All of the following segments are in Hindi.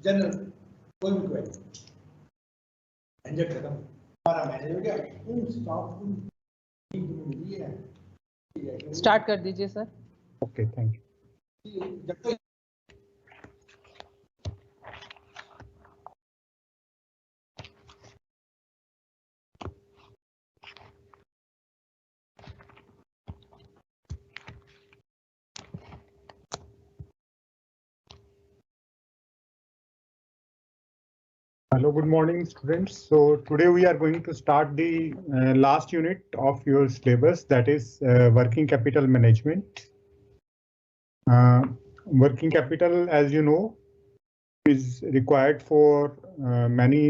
जनरल कोई भी क्वेरी झंझट खत्म, हमारा मैनेज हो गया। उन स्टाफ को मिली है, स्टार्ट कर दीजिए सर। Okay, thank you. जब तक Hello, good morning students. So today we are going to start the last unit of your syllabus, that is working capital management. Working capital, as you know, is required for many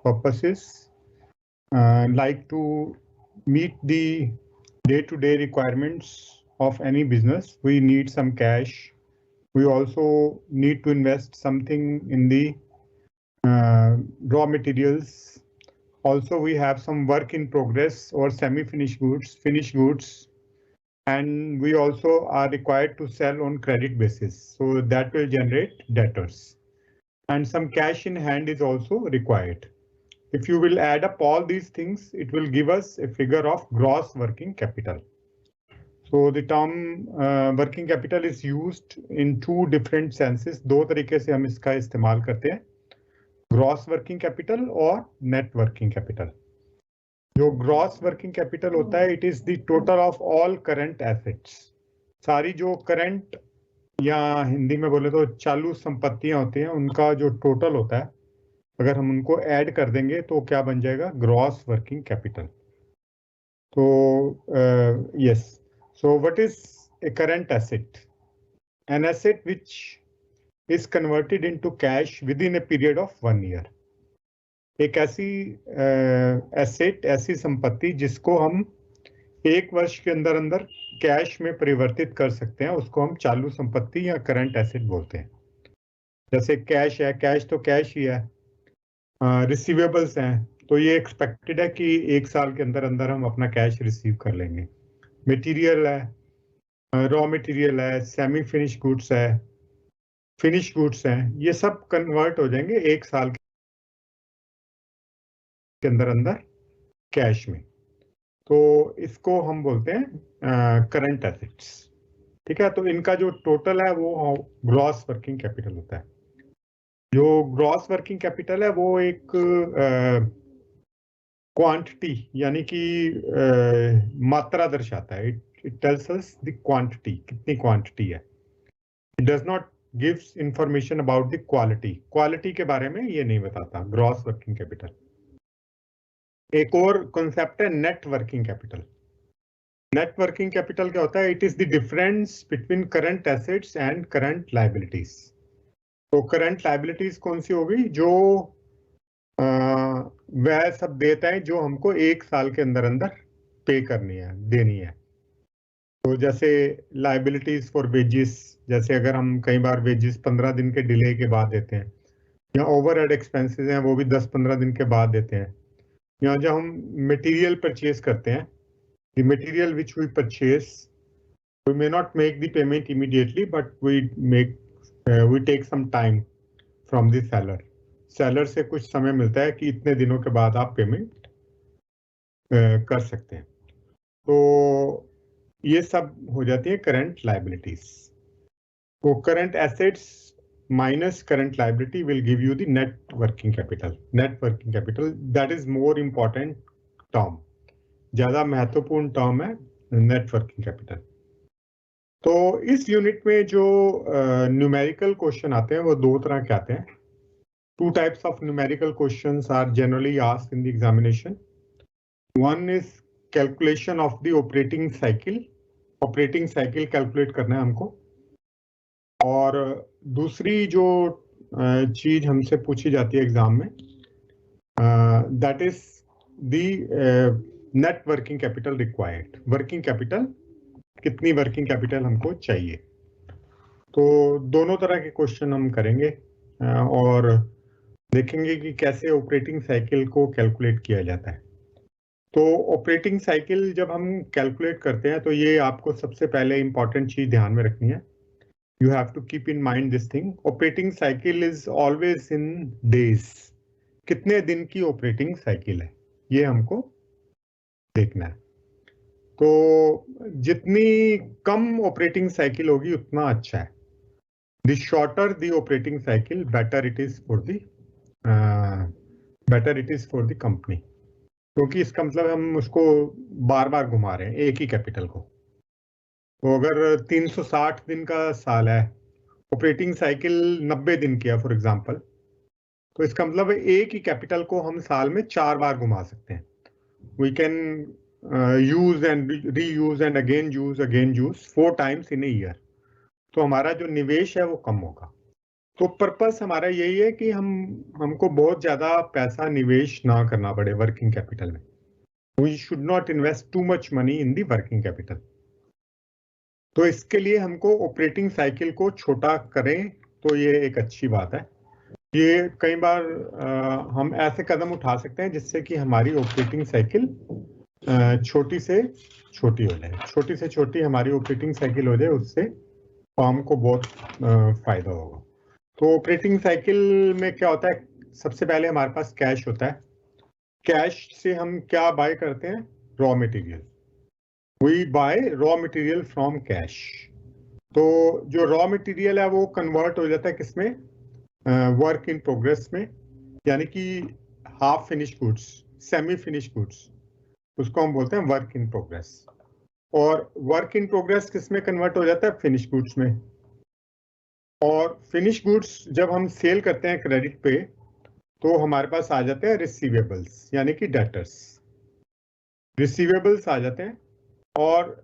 purposes, like to meet the day-to-day requirements of any business. We need some cash. We also need to invest something in the raw materials. Also, we have some work in progress or semi-finished goods, finished goods, and we also are required to sell on credit basis. So that will generate debtors, and some cash in hand is also required. If you will add up all these things, it will give us a figure of gross working capital. So the term working capital is used in two different senses. दो तरीके से हम इसका इस्तेमाल करते हैं, ग्रॉस वर्किंग कैपिटल और नेट वर्किंग कैपिटल। जो ग्रॉस वर्किंग कैपिटल होता है, it is the total of all current assets. सारी जो करंट या हिंदी में बोले तो चालू संपत्तियां होती हैं, उनका जो टोटल होता है, अगर हम उनको ऐड कर देंगे तो क्या बन जाएगा, ग्रॉस वर्किंग कैपिटल। तो yes, so what is a current asset? An asset which is converted into cash within a period of 1 year. एक ऐसी एसेट, ऐसी संपत्ति जिसको हम 1 वर्ष के अंदर अंदर कैश में परिवर्तित कर सकते हैं, उसको हम चालू संपत्ति या करंट एसेट बोलते हैं। जैसे कैश है, कैश तो कैश ही है। रिसीवेबल्स हैं, तो ये एक्सपेक्टेड है कि 1 साल के अंदर अंदर हम अपना कैश रिसीव कर लेंगे। मटेरियल है, रॉ मटेरियल है, सेमी फिनिश गुड्स है, फिनिश गुड्स हैं, ये सब कन्वर्ट हो जाएंगे 1 साल के अंदर अंदर कैश में। तो इसको हम बोलते हैं करंट एसेट्स। ठीक है, तो इनका जो टोटल है वो ग्रॉस वर्किंग कैपिटल होता है। जो ग्रॉस वर्किंग कैपिटल है वो एक क्वांटिटी यानी कि मात्रा दर्शाता है। It tells us the quantity, कितनी क्वांटिटी है। It does not gives information about the quality. Quality के बारे में ये नहीं बताता ग्रॉस वर्किंग कैपिटल। एक और कॉन्सेप्ट है net working capital. Net working capital क्या होता है? It is the difference between current assets and current liabilities. तो करंट लायबिलिटीज कौन सी होगी? जो वह सब देता है जो हमको 1 साल के अंदर अंदर पे करनी है, देनी है। तो जैसे लायबिलिटीज फॉर वेजेस, जैसे अगर हम कई बार वेजेस 15 दिन के डिले के बाद देते हैं, या ओवरहेड एक्सपेंसेस हैं वो भी 10-15 दिन के बाद देते हैं, या जब हम मटेरियल परचेज करते हैं, the material which we purchase, we may not make the payment immediately but we take some time from the seller. Seller से कुछ समय मिलता है कि इतने दिनों के बाद आप पेमेंट कर सकते हैं। तो ये सब हो जाती है करंट लायबिलिटीज। तो current assets minus current liability will give you the net working capital. Net working capital that is more important term, ज्यादा महत्वपूर्ण टर्म है नेट वर्किंग कैपिटल। तो इस यूनिट में जो न्यूमेरिकल क्वेश्चन आते हैं वो 2 तरह के आते हैं। 2 types of numerical questions are generally asked in the examination. One is calculation of the operating cycle. Operating cycle calculate करना है हमको। और दूसरी जो चीज हमसे पूछी जाती है एग्जाम में, that is the net working capital required. Working capital, कितनी वर्किंग कैपिटल हमको चाहिए। तो दोनों तरह के क्वेश्चन हम करेंगे और देखेंगे कि कैसे ऑपरेटिंग साइकिल को कैलकुलेट किया जाता है। तो ऑपरेटिंग साइकिल जब हम कैलकुलेट करते हैं तो ये आपको सबसे पहले इंपॉर्टेंट चीज ध्यान में रखनी है You have to keep in mind this thing. Operating cycle is always in days. कितने दिन की ऑपरेटिंग साइकिल है, ये हमको देखना है. तो जितनी कम ऑपरेटिंग साइकिल होगी उतना अच्छा है. The shorter the operating cycle, better it is for the company. क्योंकि इसका मतलब हम उसको बार बार घुमा रहे हैं एक ही कैपिटल को. तो अगर 360 दिन का साल है, ऑपरेटिंग साइकिल 90 दिन की है फॉर एग्जांपल, तो इसका मतलब एक ही कैपिटल को हम साल में 4 बार घुमा सकते हैं. We can use and reuse and again use 4 times in a year. तो हमारा जो निवेश है वो कम होगा. तो पर्पस हमारा यही है कि हमको बहुत ज्यादा पैसा निवेश ना करना पड़े वर्किंग कैपिटल में. We should not invest too much money in the working capital. तो इसके लिए हमको ऑपरेटिंग साइकिल को छोटा करें, तो ये एक अच्छी बात है. ये कई बार हम ऐसे कदम उठा सकते हैं जिससे कि हमारी ऑपरेटिंग साइकिल छोटी से छोटी हो जाए. छोटी से छोटी हमारी ऑपरेटिंग साइकिल हो जाए, उससे फर्म को बहुत फायदा होगा. तो ऑपरेटिंग साइकिल में क्या होता है, सबसे पहले हमारे पास कैश होता है. कैश से हम क्या बाय करते हैं, raw material. We buy raw material from cash. तो जो रॉ मटेरियल है वो कन्वर्ट हो जाता है किसमें, वर्क इन प्रोग्रेस में, यानी कि half finish goods, semi finish goods, उसको हम बोलते हैं वर्क इन प्रोग्रेस. और वर्क इन प्रोग्रेस किसमें कन्वर्ट हो जाता है, फिनिश गुड्स में. और फिनिश गुड्स जब हम सेल करते हैं क्रेडिट पे, तो हमारे पास आ जाते हैं रिसीवेबल्स, यानी कि डेटर्स. रिसीवेबल्स आ जाते हैं, और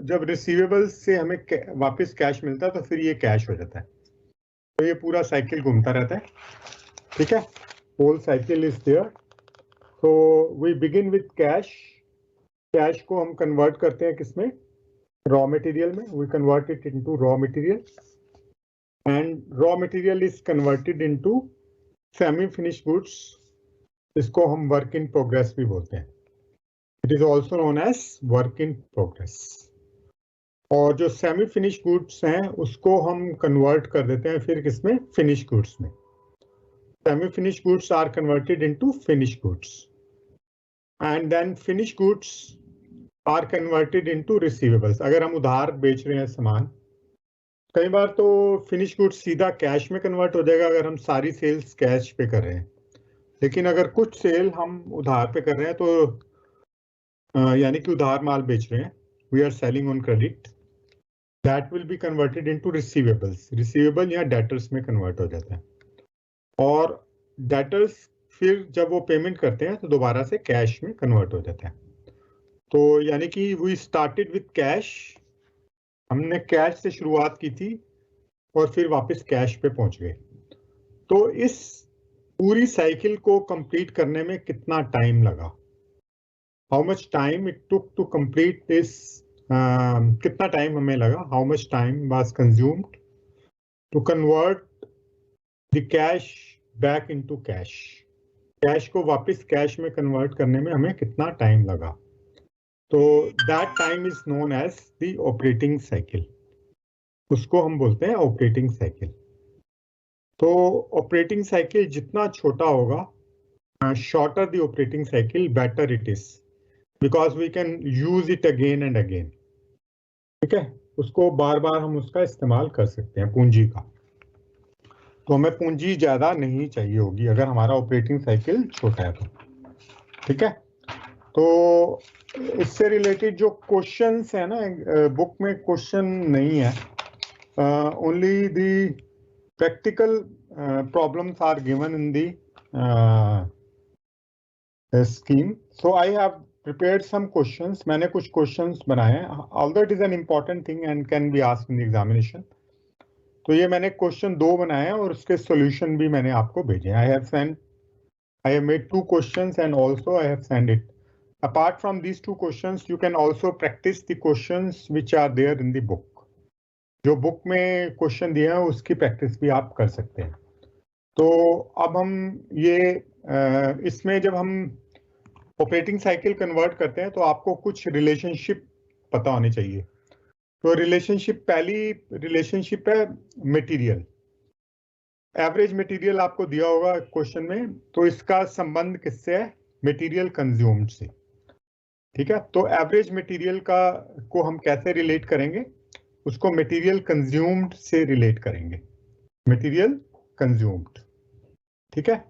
जब रिसीवेबल्स से हमें वापस कैश मिलता है तो फिर ये कैश हो जाता है. तो ये पूरा साइकिल घूमता रहता है. ठीक है, होल साइकिल इज देयर. तो we begin with cash. Cash को हम कन्वर्ट करते हैं किसमें, रॉ मटेरियल में. We convert it into raw material, and raw material is converted into semi finish goods. इसको हम वर्क इन प्रोग्रेस भी बोलते हैं. It is also known as work in progress. और जो सेमी फिनिश गुड्स हैं उसको हम कन्वर्ट कर देते हैं फिर किसमें, फिनिश गुड्स में. Semi finish goods are converted into finish goods, and then finish goods are converted into receivables. अगर हम उधार बेच रहे हैं सामान, कई बार तो फिनिश गुड्स सीधा कैश में कन्वर्ट हो जाएगा अगर हम सारी सेल्स कैश पे कर रहे हैं. लेकिन अगर कुछ सेल हम उधार पे कर रहे हैं, तो यानी कि उधार माल बेच रहे हैं, we are selling on credit, that will be converted into receivables. Receivable या डेटर्स में कन्वर्ट हो जाता है. और डेटर्स फिर जब वो पेमेंट करते हैं तो दोबारा से कैश में कन्वर्ट हो जाता है. तो यानी कि वी स्टार्टेड विथ कैश, हमने कैश से शुरुआत की थी और फिर वापस कैश पे पहुंच गए. तो इस पूरी साइकिल को कंप्लीट करने में कितना टाइम लगा, how much time it took to complete this, कितना टाइम हमें लगा, how much time was consumed to convert the cash back into cash. Cash को वापस कैश में कन्वर्ट करने में हमें कितना टाइम लगा. तो that time is known as the operating cycle. उसको हम बोलते हैं ऑपरेटिंग साइकिल. तो ऑपरेटिंग साइकिल जितना छोटा होगा, shorter the operating cycle, better it is, because we can use it again and again. ठीक है, उसको बार बार हम उसका इस्तेमाल कर सकते हैं पूंजी का. तो हमें पूंजी ज्यादा नहीं चाहिए होगी अगर हमारा ऑपरेटिंग साइकिल छोटा है तो. ठीक है, तो इससे रिलेटेड जो क्वेश्चंस है ना, बुक में क्वेश्चन नहीं है, only the practical problems are given in the scheme. So I have prepared some questions. मैंने कुछ questions बनाए हैं, although it is an important thing and can be asked in the examination. तो ये मैंने question 2 बनाए हैं और उसके solution भी मैंने आपको भेजे हैं. I have made 2 questions and also I have sent it. Apart from these 2 questions, you can also practice the questions which are there in the book. जो book में question दिए हैं उसकी practice भी आप कर सकते हैं. तो अब हम ये इसमें जब हम ऑपरेटिंग साइकिल कन्वर्ट करते हैं तो आपको कुछ रिलेशनशिप पता होनी चाहिए. तो रिलेशनशिप, पहली रिलेशनशिप है मटेरियल। एवरेज मटेरियल आपको दिया होगा क्वेश्चन में, तो इसका संबंध किससे है? मटेरियल कंज्यूम्ड से। ठीक है, तो एवरेज मटेरियल को हम कैसे रिलेट करेंगे? उसको मटेरियल कंज्यूम्ड से रिलेट करेंगे, मटेरियल कंज्यूम्ड। ठीक है,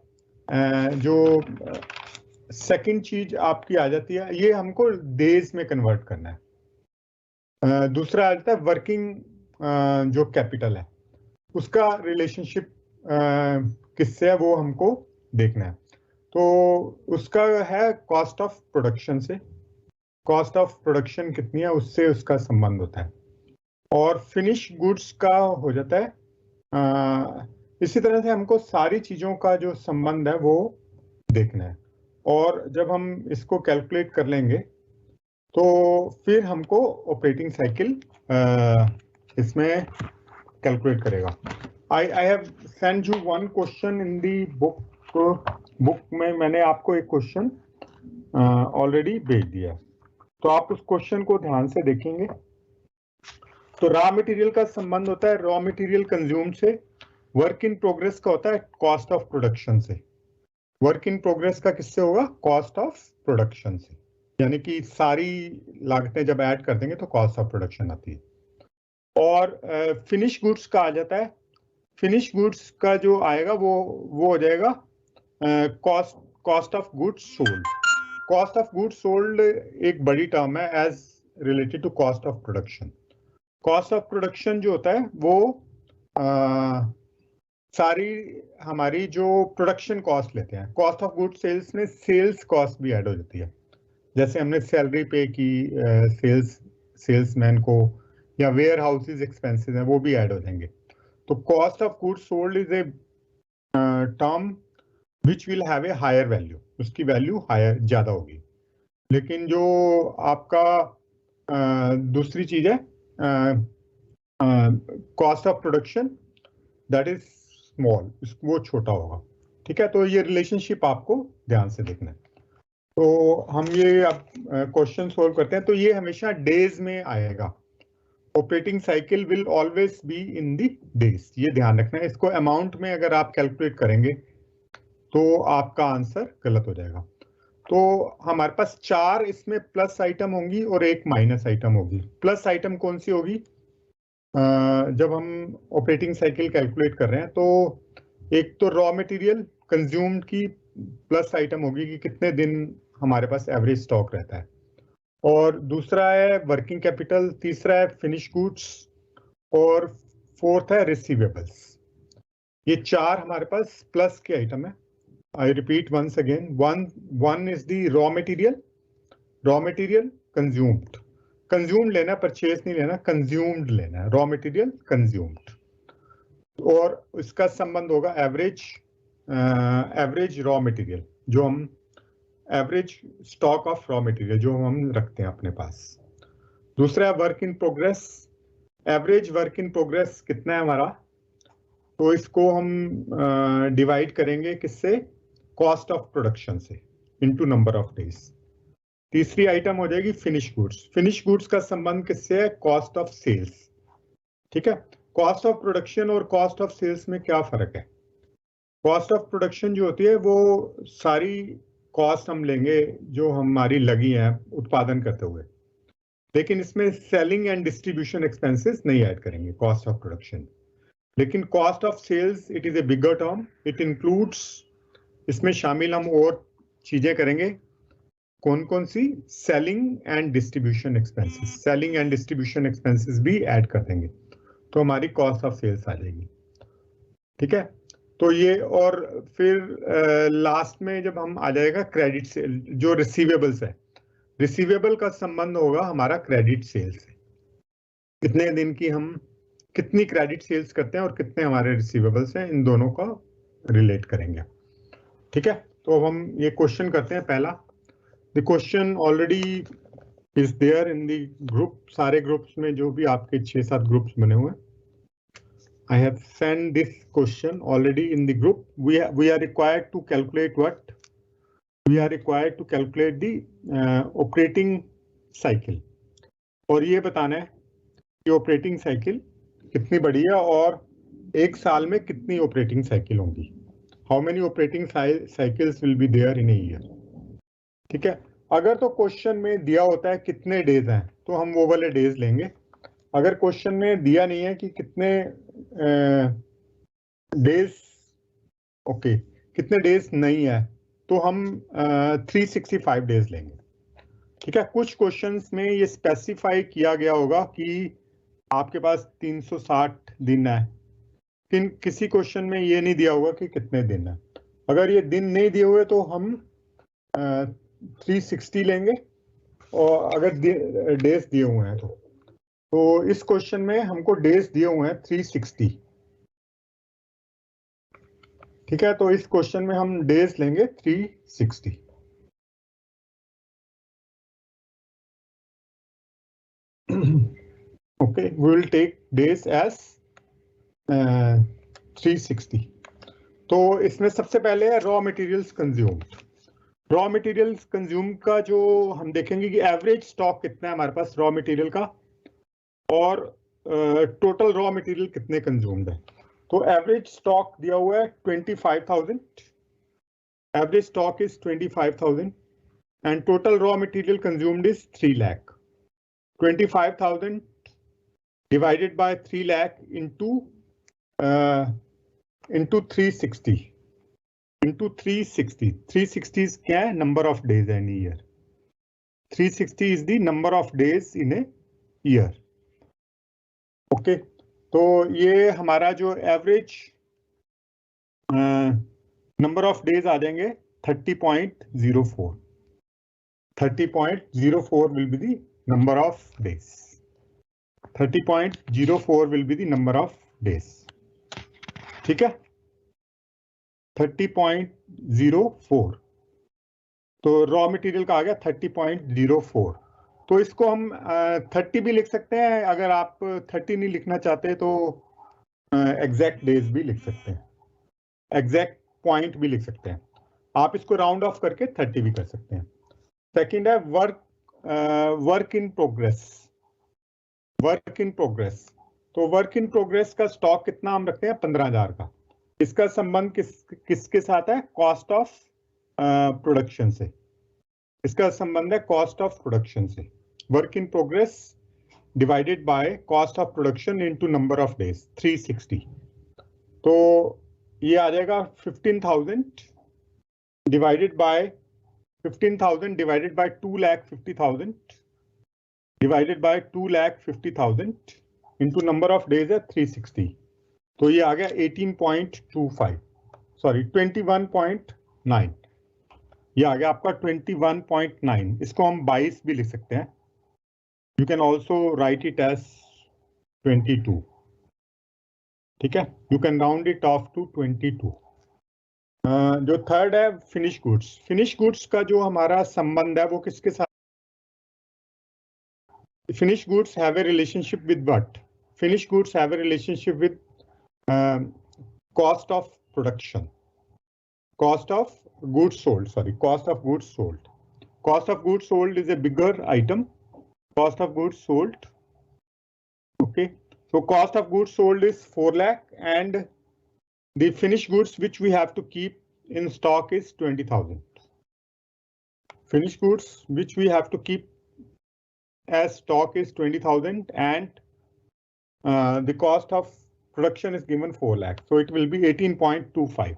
जो सेकंड चीज आपकी आ जाती है, ये हमको डेज में कन्वर्ट करना है। दूसरा आ जाता है वर्किंग जो कैपिटल है उसका रिलेशनशिप किससे है वो हमको देखना है। तो उसका है कॉस्ट ऑफ प्रोडक्शन से, कॉस्ट ऑफ प्रोडक्शन कितनी है उससे उसका संबंध होता है। और फिनिश गुड्स का हो जाता है। इसी तरह से हमको सारी चीजों का जो संबंध है वो देखना है, और जब हम इसको कैलकुलेट कर लेंगे तो फिर हमको ऑपरेटिंग साइकिल इसमें कैलकुलेट करेगा। I have sent you one question in the book में मैंने आपको एक क्वेश्चन ऑलरेडी भेज दिया, तो आप उस क्वेश्चन को ध्यान से देखेंगे। तो रॉ मटेरियल का संबंध होता है रॉ मटेरियल कंज्यूम से, वर्क इन प्रोग्रेस का होता है कॉस्ट ऑफ प्रोडक्शन से। वर्क इन प्रोग्रेस का किससे होगा? कॉस्ट ऑफ प्रोडक्शन से, यानी कि सारी लागतें जब ऐड कर देंगे तो कॉस्ट ऑफ प्रोडक्शन आती है। और फिनिश गुड्स का आ जाता है, फिनिश गुड्स का जो आएगा वो हो जाएगा cost of goods sold. Cost of goods sold एक बड़ी टर्म है as related to cost of production. Cost of production जो होता है वो सारी हमारी जो प्रोडक्शन कॉस्ट लेते हैं। कॉस्ट ऑफ गुड्स सेल्स में सेल्स कॉस्ट भी ऐड हो जाती है, जैसे हमने सैलरी पे की सेल्समैन को, या वेयर हाउसेज एक्सपेंसेस हैं वो भी ऐड हो जाएंगे। तो cost of goods sold is a term which will have a higher value, उसकी वैल्यू हायर ज्यादा होगी। लेकिन जो आपका दूसरी चीज है cost of production, that is small, वो छोटा होगा। ठीक है, तो ये रिलेशनशिप आपको ध्यान से देखना है। तो हम ये अब क्वेश्चन सोल्व करते हैं, तो ये हमेशा डेज में आएगा। Operating cycle will always be in the days, ये ध्यान रखना है। इसको अमाउंट में अगर आप कैलकुलेट करेंगे तो आपका आंसर गलत हो जाएगा। तो हमारे पास 4 इसमें प्लस आइटम होंगी और एक माइनस आइटम होगी। प्लस आइटम कौन सी होगी? जब हम ऑपरेटिंग साइकिल कैलकुलेट कर रहे हैं तो एक तो रॉ मटेरियल कंज्यूम्ड की प्लस आइटम होगी कि कितने दिन हमारे पास एवरेज स्टॉक रहता है, और दूसरा है वर्किंग कैपिटल, तीसरा है फिनिश गुड्स, और फोर्थ है रिसीवेबल्स। ये 4 हमारे पास प्लस के आइटम है। I repeat once again, one is the raw material consumed, consumed लेना, परचेज नहीं लेना, कंज्यूम्ड लेना है, रॉ मटेरियल कंज्यूम्ड। और इसका संबंध होगा एवरेज रॉ मटेरियल, जो हम average stock of raw material जो हम रखते हैं अपने पास। दूसरा है work in progress, average work in progress कितना है हमारा, तो इसको हम डिवाइड करेंगे किससे? कॉस्ट ऑफ प्रोडक्शन से इनटू नंबर ऑफ डेज। तीसरी आइटम हो जाएगी फिनिश गुड्स। फिनिश गुड्स का संबंध किससे है? Cost of sales. ठीक है, कॉस्ट ऑफ प्रोडक्शन और कॉस्ट ऑफ सेल्स में क्या फर्क है? कॉस्ट ऑफ प्रोडक्शन जो होती है वो सारी कॉस्ट हम लेंगे जो हमारी लगी हैं उत्पादन करते हुए, लेकिन इसमें सेलिंग एंड डिस्ट्रीब्यूशन एक्सपेंसेस नहीं ऐड करेंगे कॉस्ट ऑफ प्रोडक्शन। लेकिन cost of sales it is a bigger term, it includes, इसमें शामिल हम और चीजें करेंगे। कौन कौन सी? Selling and distribution expenses, selling and distribution expenses भी ऐड कर देंगे तो हमारी कॉस्ट ऑफ सेल्स आ जाएगी। ठीक है, तो ये, और फिर लास्ट में जब हम आ जाएगा क्रेडिट सेल, जो रिसीवेबल्स है, रिसीवेबल का संबंध होगा हमारा क्रेडिट सेल्स से। कितने दिन की हम कितनी क्रेडिट सेल्स करते हैं और कितने हमारे रिसीवेबल्स हैं, इन दोनों का रिलेट करेंगे। ठीक है, तो अब हम ये क्वेश्चन करते हैं पहला। The question already is there in the group, सारे ग्रुप्स में जो भी आपके 6-7 ग्रुप्स बने हुए हैं। I have sent this question already in the group. We are required to calculate what? We are required to calculate the operating cycle. और ये बताना है कि ऑपरेटिंग साइकिल कितनी बड़ी है और एक साल में कितनी ऑपरेटिंग साइकिल होंगी, how many operating cycles will be there in a year. ठीक है, अगर तो क्वेश्चन में दिया होता है कितने डेज हैं तो हम वो वाले डेज लेंगे। अगर क्वेश्चन में दिया नहीं है कि कितने डेज, ओके, कितने डेज नहीं है तो हम 365 डेज लेंगे। ठीक है, कुछ क्वेश्चंस में ये स्पेसिफाई किया गया होगा कि आपके पास 360 दिन है, किसी क्वेश्चन में ये नहीं दिया होगा कि कितने दिन है। अगर ये दिन नहीं दिए हुए तो हम 360 लेंगे, और अगर डेज दिए हुए हैं तो इस क्वेश्चन में हमको डेज दिए हुए हैं 360। ठीक है, तो इस क्वेश्चन में हम डेज लेंगे 360। okay, we will take days as 360। तो इसमें सबसे पहले है raw materials consumed. Raw materials consume का जो हम देखेंगे कि एवरेज स्टॉक कितना है हमारे पास रॉ मटेरियल का, और टोटल रॉ मटेरियल कितने कंज्यूम्ड है। तो एवरेज स्टॉक दिया हुआ है 25,000, average stock is 25,000 and total raw material consumed is 3 lakh. 25,000 divided by 3 lakh into 360 into 360। 360 is क्या है, number of days in a year। 360 is the number of days in a year। Okay, तो ये हमारा जो एवरेज नंबर ऑफ डेज आ जाएंगे 30.04। 30.04 will be the number of days। 30.04 will be the number of days। ठीक है, 30.04, तो रॉ मटेरियल का आ गया 30.04। तो इसको हम 30 भी लिख सकते हैं, अगर आप 30 नहीं लिखना चाहते तो एग्जैक्ट डेज भी लिख सकते हैं, एग्जैक्ट पॉइंट भी लिख सकते हैं। आप इसको राउंड ऑफ करके 30 भी कर सकते हैं। सेकंड है work in progress. Work in progress, तो वर्क इन प्रोग्रेस का स्टॉक कितना हम रखते हैं, 15,000 का। इसका संबंध किसके साथ है, कॉस्ट ऑफ प्रोडक्शन से। इसका संबंध है कॉस्ट ऑफ प्रोडक्शन से। Work in progress divided by cost of production into number of days 360। तो ये आ जाएगा 15,000 divided by 2,50,000 divided by 2,50,000 into number of days है 360। तो ये आ गया 18.25, सॉरी 21.9। ये आ गया आपका 21.9। इसको हम 22 भी लिख सकते हैं। You can also write it as 22। ठीक है, you can round it off to 22। जो थर्ड है फिनिश गुड्स। फिनिश गुड्स का जो हमारा संबंध है वो किसके साथ, finished goods have a relationship with what? Finished goods have a relationship with cost of production, cost of goods sold, sorry, cost of goods sold. Cost of goods sold is a bigger item, cost of goods sold. Okay, so cost of goods sold is 4 lakh and the finished goods which we have to keep in stock is 20,000. Finished goods which we have to keep as stock is 20,000 and the cost of production is given 4 lakh, so it will be 18.25।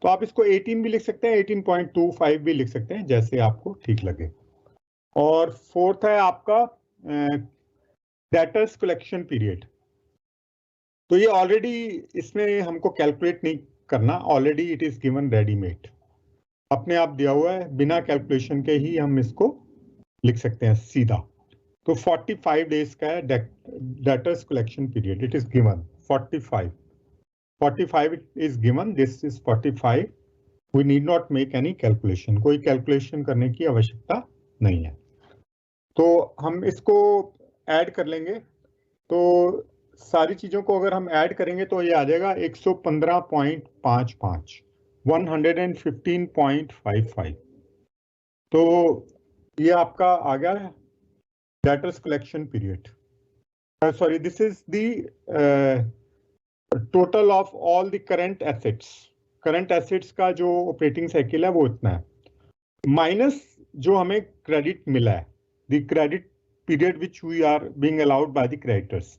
तो आप इसको 18 भी लिख सकते हैं, 18.25 भी लिख सकते हैं, जैसे आपको ठीक लगे। और फोर्थ है आपका डेटर्स कलेक्शन पीरियड। तो ये ऑलरेडी इसमें हमको कैलकुलेट नहीं करना, already it is given readymade, अपने आप दिया हुआ है, बिना कैलकुलेशन के ही हम इसको लिख सकते हैं सीधा। तो 45 डेज का है debtors collection period, it is given 45 is given, this is 45। We need not make any calculation, कोई कैलकुलेशन करने की आवश्यकता नहीं है। तो हम इसको ऐड कर लेंगे, तो सारी चीजों को अगर हम ऐड करेंगे तो ये आ जाएगा 115.55, 115.55। तो ये आपका आ गया debtors collection period. sorry, this is the total of all the current assets. Current assets का जो operating cycle है वो इतना है, minus जो हमें credit मिला है, the credit period which we are being allowed by the creditors.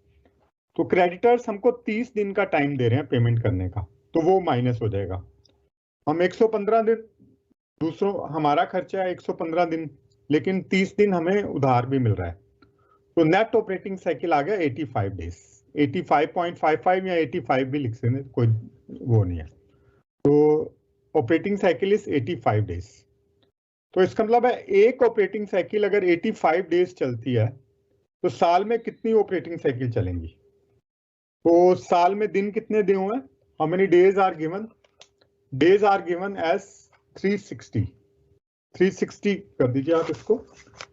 तो creditors हमको 30 दिन का टाइम दे रहे हैं पेमेंट करने का, तो वो माइनस हो जाएगा. हम 115 दिन, दूसरों हमारा खर्चा है 115 दिन, लेकिन 30 दिन हमें उधार भी मिल रहा है, तो नेट ऑपरेटिंग साइकिल आ गया 85 डेज. 85.55 या 85 भी लिख सकते हैं, कोई वो नहीं है. तो ऑपरेटिंग साइकिल इज 85 डेज. तो इसका मतलब है एक ऑपरेटिंग साइकिल अगर 85 डेज चलती है तो साल में कितनी ऑपरेटिंग साइकिल चलेंगी? तो साल में दिन कितने दिए हुए हैं? How many days are given? Days are given as 360. 360 कर दीजिए आप इसको.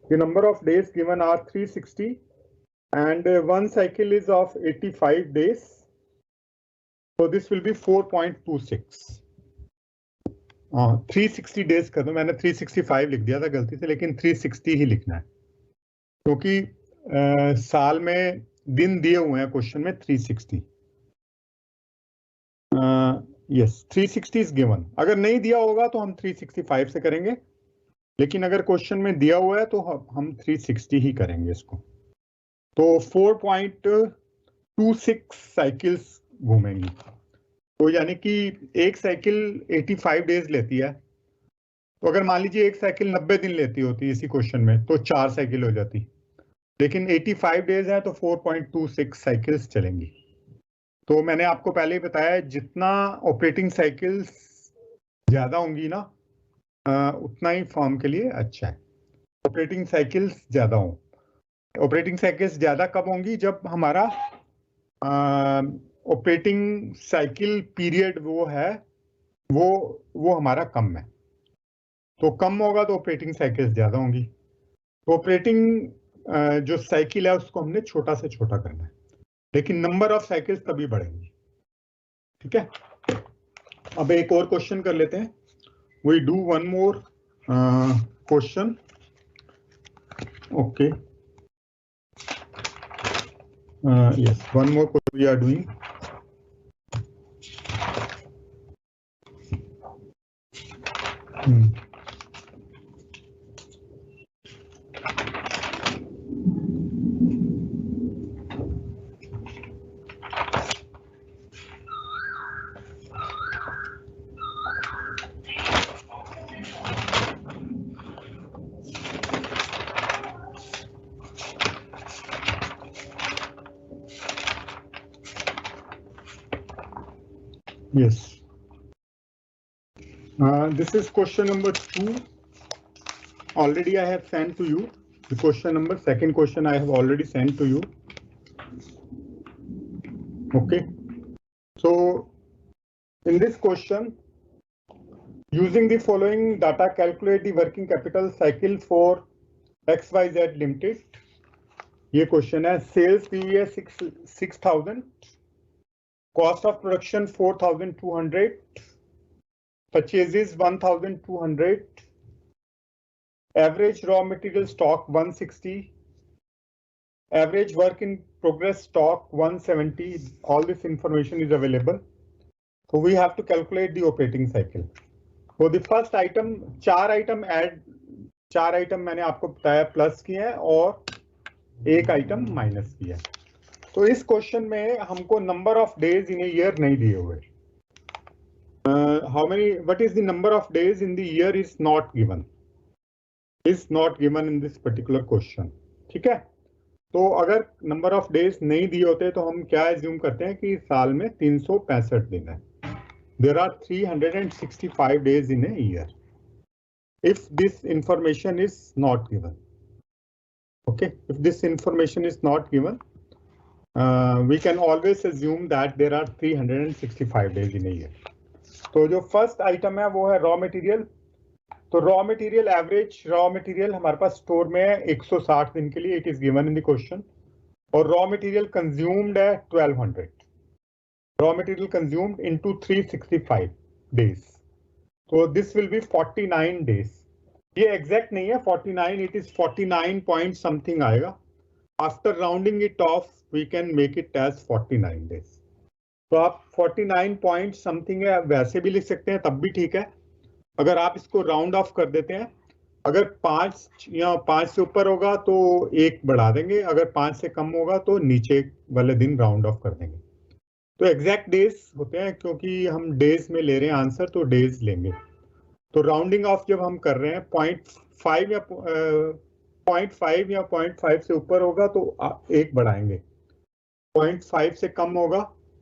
The number of days given are 360 and one cycle is of 85 days. So this will be 4.26. 360 days कर दो, मैंने 365 लिख दिया था गलती से, लेकिन 360 ही लिखना है क्योंकि साल में दिन दिए हुए हैं क्वेश्चन में 360. Yes, 360 is given. अगर नहीं दिया होगा तो हम 365 से करेंगे, लेकिन अगर क्वेश्चन में दिया हुआ है तो हम 360 ही करेंगे इसको. तो 4.26 साइकिल्स घूमेंगी. तो यानी कि एक साइकिल 85 डेज लेती है, तो अगर मान लीजिए एक साइकिल 90 दिन लेती होती इसी क्वेश्चन में तो 4 साइकिल हो जाती, लेकिन 85 डेज है तो 4.26 साइकिल्स चलेंगी. तो मैंने आपको पहले ही बताया, जितना ऑपरेटिंग साइकिल्स ज्यादा होंगी ना उतना ही फर्म के लिए अच्छा है. ऑपरेटिंग साइकिल्स ज्यादा हों. ऑपरेटिंग साइकिल्स ज्यादा कब होंगी? जब हमारा ऑपरेटिंग साइकिल पीरियड वो है वो हमारा कम है. तो कम होगा तो ऑपरेटिंग साइकिल्स ज्यादा होंगी. तो ऑपरेटिंग जो साइकिल है उसको हमने छोटा से छोटा करना है, लेकिन नंबर ऑफ साइकिल्स तभी बढ़ेंगी. ठीक है, अब एक और क्वेश्चन कर लेते हैं. We do one more question. Okay. Yes, one more question we are doing. Yes. This is question number 2. Already I have sent to you the question number. Second question I have already sent to you. Okay. So in this question, using the following data, calculate the working capital cycle for XYZ Limited. ये क्वेश्चन है. सेल्स दी हुई है 6,000, cost of production 4,200, purchases 1,200, average raw material stock 160, average work in progress stock 170. All this information is available. So we have to calculate the operating cycle. So the first item, 4 item मैंने आपको बताया प्लस किए हैं और एक आइटम माइनस किया है. तो इस क्वेश्चन में हमको number of days in a year नहीं दिए हुए. How many, what is the number of days in the year is not given in this particular question. ठीक है, तो अगर नंबर ऑफ डेज नहीं दिए होते तो हम क्या एज्यूम करते हैं कि साल में 365 दिन है. There are 365 days in a year if this information is not given. Okay, if this information is not given, we can always assume that there are 365 days in a year. तो जो फर्स्ट आइटम है वो है रॉ मटेरियल. तो raw material, average raw material हमारे पास स्टोर में है 160 दिन के लिए, it is given in the question. और रॉ मटेरियल कंज्यूम्ड है 1200. Raw material consumed into 365 days. तो दिस विल बी 49 डेज. ये एग्जैक्ट नहीं है 49, इट इज 49 पॉइंट समथिंग आएगा. After rounding it off we can make it as 49 days. तो आप 49 पॉइंट समथिंग है वैसे भी लिख सकते हैं, तब भी ठीक है। अगर आप इसको राउंड ऑफ कर देते हैं, अगर 5 या 5 से ऊपर होगा तो 1 बढ़ा देंगे, अगर 5 से कम होगा तो नीचे वाले दिन राउंड ऑफ कर देंगे। तो एग्जैक्ट डेज होते हैं, क्योंकि हम डेज में ले रहे हैं आंसर तो डेज लेंगे। तो राउंडिंग ऑफ जब हम कर रहे हैं 0.5 या 0.5 से ऊपर होगा तो 1 बढ़ाएंगे, 0.5 से कम होगा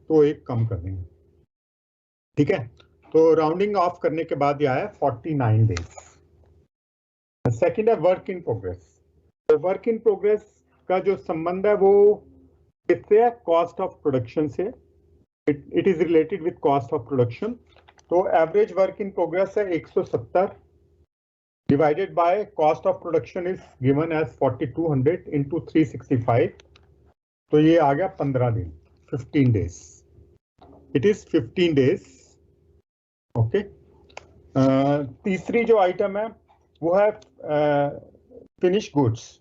तो 1 कम कर देंगे, ठीक है। तो राउंडिंग ऑफ करने के बाद यह है 49 डेज। सेकंड है वर्क इन प्रोग्रेस। तो वर्क इन प्रोग्रेस का जो संबंध है वो किससे है? कॉस्ट ऑफ प्रोडक्शन से। It is related with cost of production. तो एवरेज वर्क इन प्रोग्रेस है 170 divided by cost of production is given as 4200 into 365। तो ये आ गया 15 दिन, 15 days. It is 15 days, okay. तीसरी जो आइटम है वो है फिनिश गुड्स।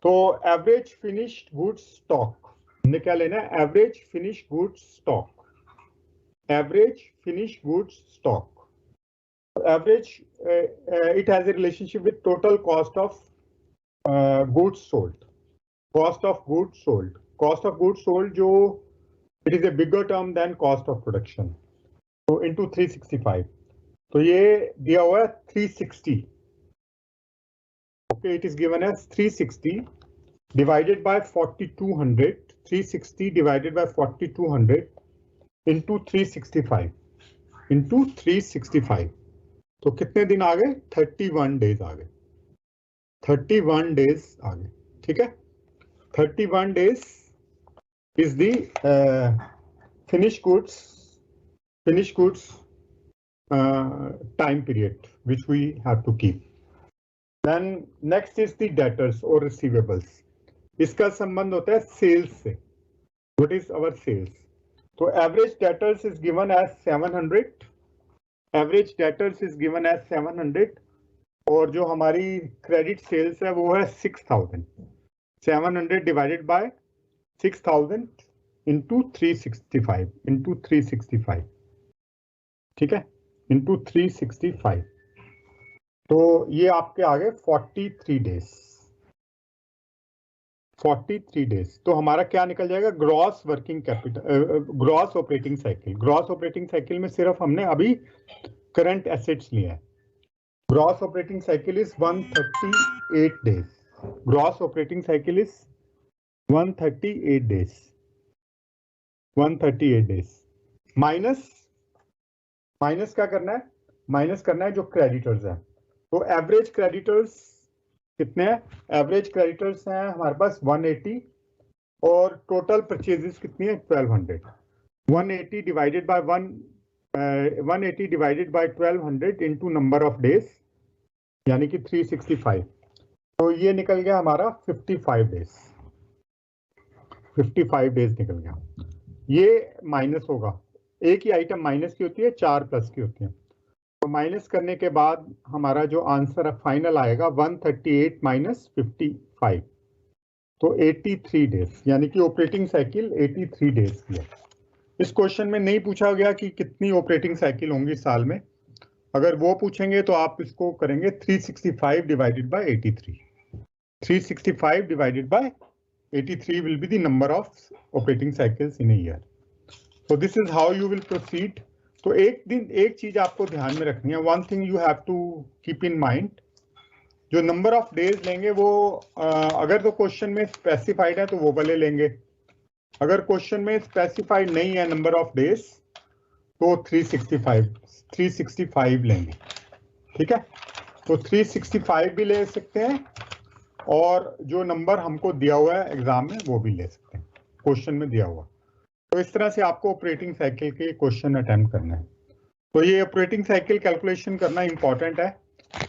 तो एवरेज फिनिश्ड गुड्स स्टॉक, हमने क्या लेना है? Average finish goods stock. Average finish goods stock, average it has a relationship with total cost of goods sold. Cost of goods sold, cost of goods sold जो it is a bigger term than cost of production. तो into 365, तो ये दिया हुआ है 360. Okay, it is given as 360 divided by 4200. 360 divided by 4200 into 365 into 365. तो कितने दिन आ गए? 31 डेज आ गए। 31 डेज आ गए, ठीक है। 31 days is the finish goods time period which we have to keep. Then next is the debtors or receivables. इसका संबंध होता है सेल्स से। What is our sales? तो average debtors is given as 700. Average debtors is given as 700 और जो हमारी क्रेडिट सेल्स है वो है 6000. 700 डिवाइडेड बाय 6000 इंटू 365, ठीक है, इंटू 365। तो ये आपके आ गए 43 डेज। 43 डेज। तो हमारा क्या निकल जाएगा? Gross working capital, gross operating cycle. Gross operating cycle में सिर्फ हमने अभी करंट एसेट्स लिए हैं। Gross operating cycle is 138 days. Gross operating cycle is 138 days. 138 days minus क्या करना है? माइनस करना है जो क्रेडिटर्स है। तो एवरेज क्रेडिटर्स कितने हैं? एवरेज क्रेडिटर्स हैं हमारे पास 180 और टोटल परचेजेस कितनी है? 1200। 180 divided by 1200 into number of days यानी कि 365। तो ये निकल गया हमारा 55 डेज। 55 डेज निकल गया। ये माइनस होगा, एक ही आइटम माइनस की होती है, 4 प्लस की होती है। तो माइनस करने के बाद हमारा जो आंसर फाइनल आएगा 138 माइनस 55, तो 83 डेज, यानी कि ऑपरेटिंग साइकिल 83 डेज की है। इस क्वेश्चन में नहीं पूछा गया कि कितनी ऑपरेटिंग साइकिल होंगी साल में। अगर वो पूछेंगे तो आप इसको करेंगे 365 divided by 83। 365 divided by 83 will be the number of operating cycles in a year. So this is how you will proceed. तो एक चीज आपको ध्यान में रखनी है, one thing you have to keep in mind, जो नंबर ऑफ डेज लेंगे वो अगर तो क्वेश्चन में स्पेसिफाइड है तो वो वाले लेंगे, अगर क्वेश्चन में स्पेसिफाइड नहीं है नंबर ऑफ डेज तो 365 लेंगे, ठीक है। तो 365 भी ले सकते हैं और जो नंबर हमको दिया हुआ है एग्जाम में वो भी ले सकते हैं, क्वेश्चन में दिया हुआ। तो इस तरह से आपको ऑपरेटिंग साइकिल के क्वेश्चन अटेम्प्ट करना है। तो ये ऑपरेटिंग साइकिल कैलकुलेशन करना इंपॉर्टेंट है।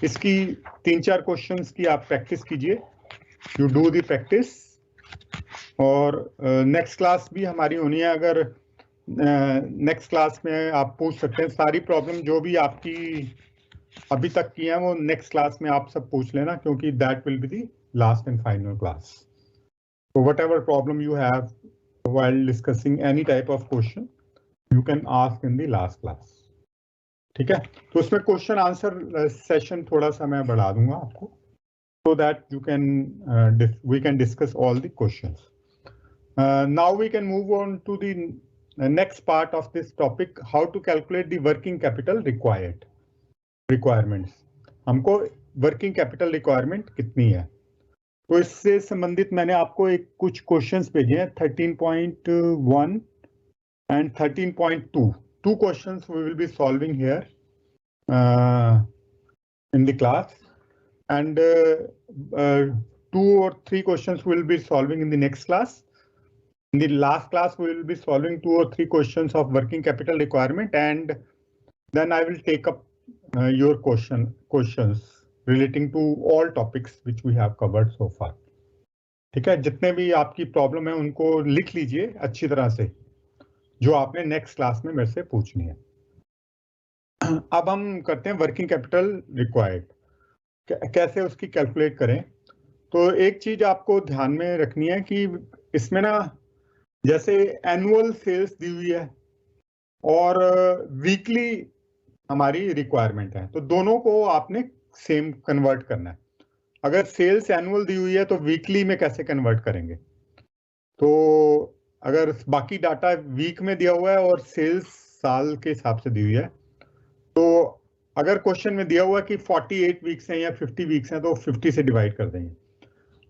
इसकी 3-4 क्वेश्चंस की आप प्रैक्टिस कीजिए, यू डू दी प्रैक्टिस। और नेक्स्ट क्लास भी हमारी होनी है, अगर नेक्स्ट क्लास में आप पूछ सकते हैं सारी प्रॉब्लम जो भी आपकी अभी तक की हैं वो नेक्स्ट क्लास में आप सब पूछ लेना, क्योंकि that will be the last and final class. So whatever problem you have while discussing any type of question, you can ask in the last class. ठीक है, तो उसमें क्वेश्चन आंसर सेशन थोड़ा सा मैं बढ़ा दूंगा आपको, so that you can we can discuss all the questions. Now we can move on to the next part of this topic, how to calculate the working capital requirements. हमको वर्किंग कैपिटल रिक्वायरमेंट कितनी है, तो इससे संबंधित मैंने आपको कुछ क्वेश्चंस भेजे हैं 13.1 and 13.2. Two questions we will be solving here in the class, and 2 or 3 questions we will be solving in the next class. In the last class we will be solving 2 or 3 questions of working capital requirement, and then I will take up your questions relating to all topics which we have covered so far. ठीक है, जितने भी आपकी प्रॉब्लम है उनको लिख लीजिए अच्छी तरह से, जो आपने नेक्स्ट क्लास में मेरे से पूछनी है। अब हम करते हैं वर्किंग कैपिटल रिक्वायर्ड, कैसे उसकी कैलकुलेट करें। तो एक चीज आपको ध्यान में रखनी है कि इसमें ना, जैसे एनुअल सेल्स दी हुई है और वीकली हमारी रिक्वायरमेंट है, तो दोनों को आपने सेम कन्वर्ट करना है। अगर सेल्स एनुअल दी हुई है तो वीकली में कैसे कन्वर्ट करेंगे, तो अगर बाकी डाटा वीक में दिया हुआ है और सेल्स साल के हिसाब से दी हुई है, तो अगर क्वेश्चन में दिया हुआ है कि 48 वीक्स हैं या 50 वीक्स हैं तो 50 से डिवाइड कर देंगे।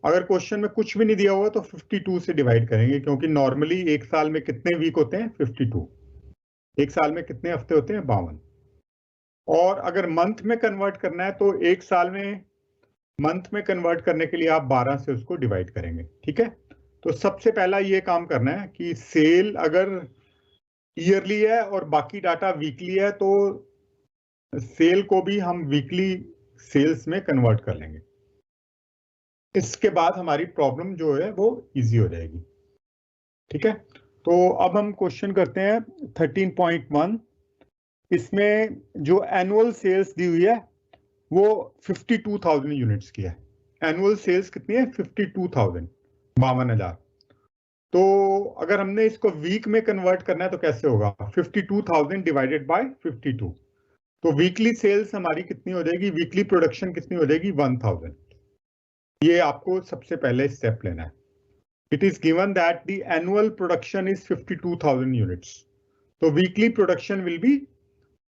अगर क्वेश्चन में कुछ भी नहीं दिया हुआ तो 52 से डिवाइड करेंगे, क्योंकि नॉर्मली एक साल में कितने वीक होते हैं 52, एक साल में कितने हफ्ते होते हैं 52। और अगर मंथ में कन्वर्ट करना है तो एक साल में मंथ में कन्वर्ट करने के लिए आप 12 से उसको डिवाइड करेंगे। ठीक है, तो सबसे पहला ये काम करना है कि सेल अगर ईयरली है और बाकी डाटा वीकली है तो सेल को भी हम वीकली सेल्स में कन्वर्ट कर लेंगे। इसके बाद हमारी प्रॉब्लम जो है वो इजी हो जाएगी। ठीक है, तो अब हम क्वेश्चन करते हैं 13.1। इसमें जो एनुअल सेल्स दी हुई है वो 52,000 यूनिट्स की है। एनुअल सेल्स कितनी है 52,000, 52,000। तो अगर हमने इसको वीक में कन्वर्ट करना है तो कैसे होगा, 52,000 डिवाइडेड बाय 52, तो वीकली सेल्स हमारी कितनी हो जाएगी, वीकली प्रोडक्शन कितनी हो जाएगी 1000। ये आपको सबसे पहले स्टेप लेना है। It is given that the annual production is 52,000 units, तो weekly production will be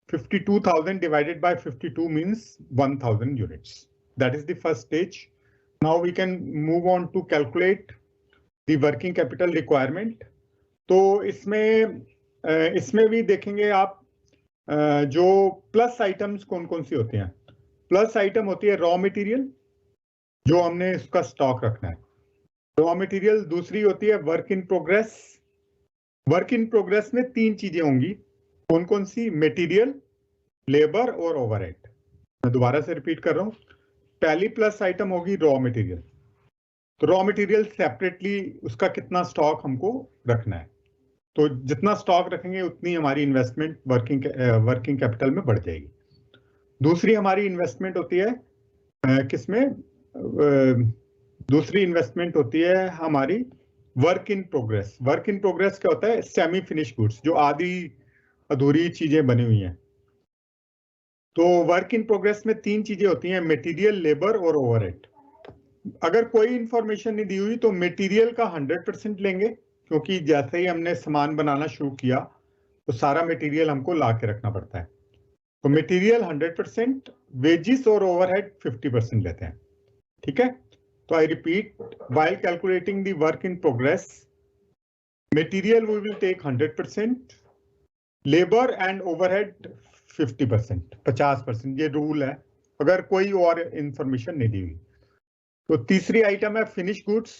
52,000 divided by 52 means 1000 units. That is the first stage. Now we can move on to calculate the working capital requirement. तो इसमें भी देखेंगे आप जो प्लस आइटम्स कौन कौन सी होती हैं। प्लस आइटम होती है रॉ मटेरियल, जो हमने इसका स्टॉक रखना है, रॉ मटेरियल। दूसरी होती है work in progress. Work in progress में 3 चीजें होंगी, कौन कौन सी, मटेरियल, लेबर और ओवरहेड। मैं दोबारा से रिपीट कर रहा हूं, पहली प्लस आइटम होगी रॉ मटेरियल। तो रॉ मटेरियल सेपरेटली उसका कितना स्टॉक हमको रखना है, तो जितना स्टॉक रखेंगे उतनी हमारी इन्वेस्टमेंट वर्किंग कैपिटल में बढ़ जाएगी। दूसरी हमारी इन्वेस्टमेंट होती है किसमें, दूसरी इन्वेस्टमेंट होती है हमारी work in progress. Work in progress क्या होता है, सेमी फिनिश गुड्स, जो आधी अधूरी चीजें बनी हुई हैं। तो वर्क इन प्रोग्रेस में 3 चीजें होती हैं, मटेरियल, लेबर और ओवरहेड। अगर कोई इंफॉर्मेशन नहीं दी हुई तो मटेरियल का 100% लेंगे, क्योंकि जैसे ही हमने सामान बनाना शुरू किया तो सारा मटेरियल हमको ला के रखना पड़ता है। तो मटेरियल 100%, वेजिस और ओवरहेड 50% लेते हैं। ठीक है, तो I repeat, while calculating the work in progress, material we will take 100%, labour and overhead 50%, 50%, ये रूल है अगर कोई और इंफॉर्मेशन नहीं दी हुई। तो तीसरी आइटम है फिनिश गुड्स।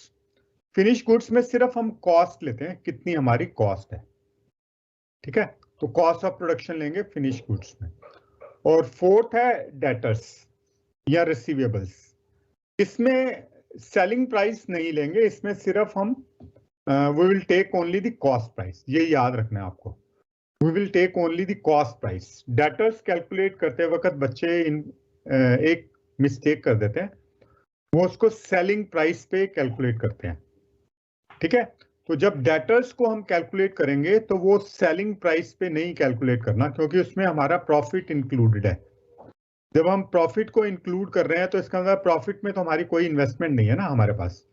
फिनिश गुड्स में सिर्फ हम कॉस्ट लेते हैं, कितनी हमारी कॉस्ट है। ठीक है, तो कॉस्ट ऑफ प्रोडक्शन लेंगे फिनिश गुड्स में। और फोर्थ है डेटर्स या रिसीवेबल्स। इसमें सेलिंग प्राइस नहीं लेंगे, इसमें सिर्फ हम we will take only the cost price, ये याद रखना है आपको। We will take only the cost price. Debtors calculate करते वक्त बच्चे एक मिस्टेक कर देते हैं, वो उसको सेलिंग प्राइस पे कैलकुलेट करते हैं। ठीक है। तो जब डेटर्स को हम कैलकुलेट करेंगे तो वो सेलिंग प्राइस पे नहीं कैलकुलेट करना, क्योंकि उसमें हमारा प्रॉफिट इंक्लूडेड है। जब हम प्रॉफिट को इंक्लूड कर रहे हैं तो इसका मतलब प्रॉफिट में तो हमारी कोई इन्वेस्टमेंट नहीं है ना हमारे पास।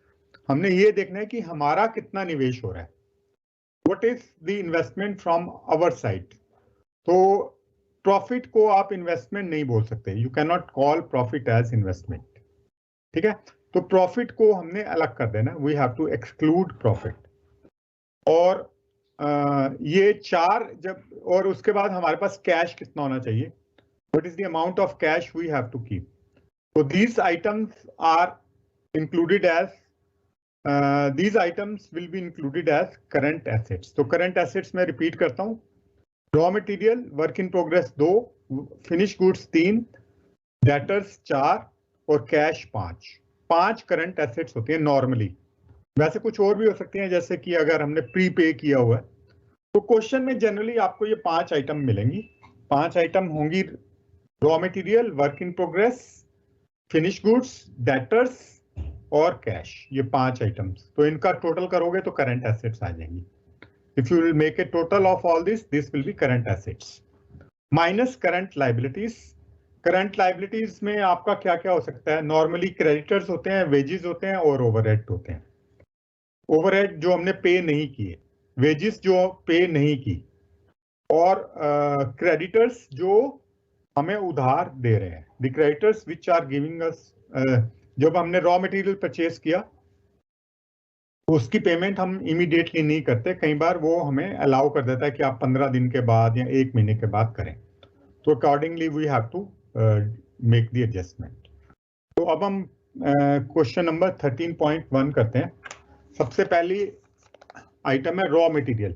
हमने ये देखना है कि हमारा कितना निवेश हो रहा है, what is the investment from our side. तो प्रॉफिट को आप इन्वेस्टमेंट नहीं बोल सकते, you can not call profit as investment. ठीक है, तो प्रॉफिट को हमने अलग कर देना, we have to exclude profit. और ये चार जब, और उसके बाद हमारे पास कैश कितना होना चाहिए, what is the amount of cash we have to keep. तो these items are included as these items will be included as current assets. तो current assets में रिपीट करता हूँ, raw material work in progress 2, finish goods 3, debtors 4 और कैश 5 करंट एसेट्स होती हैं नॉर्मली। वैसे कुछ और भी हो सकती हैं, जैसे कि अगर हमने प्री पे किया हुआ है तो क्वेश्चन में जनरली आपको ये 5 आइटम मिलेंगी। 5 आइटम होंगी, raw material, work in progress, finish goods, debtors और कैश, ये 5 आइटम्स। तो इनका टोटल करोगे तो करंट एसेट्स आ जाएंगी। If you will make a total of all this will B current assets minus current liabilities. Current liabilities में आपका क्या क्या हो सकता है, नॉर्मली क्रेडिटर्स होते हैं, वेजेस होते हैं और ओवरहेड होते हैं। ओवरहेड जो हमने पे नहीं किए, वेजेस जो पे नहीं की, और क्रेडिटर्स जो हमें उधार दे रहे हैं, the creditors which are giving us. जब हमने रॉ मटेरियल परचेज किया तो उसकी पेमेंट हम इमीडिएटली नहीं करते, कई बार वो हमें अलाउ कर देता है कि आप 15 दिन के बाद या 1 महीने के बाद करें, तो accordingly we have to make the adjustment. तो अब हम क्वेश्चन नंबर 13.1 करते हैं। सबसे पहली आइटम है रॉ मटेरियल।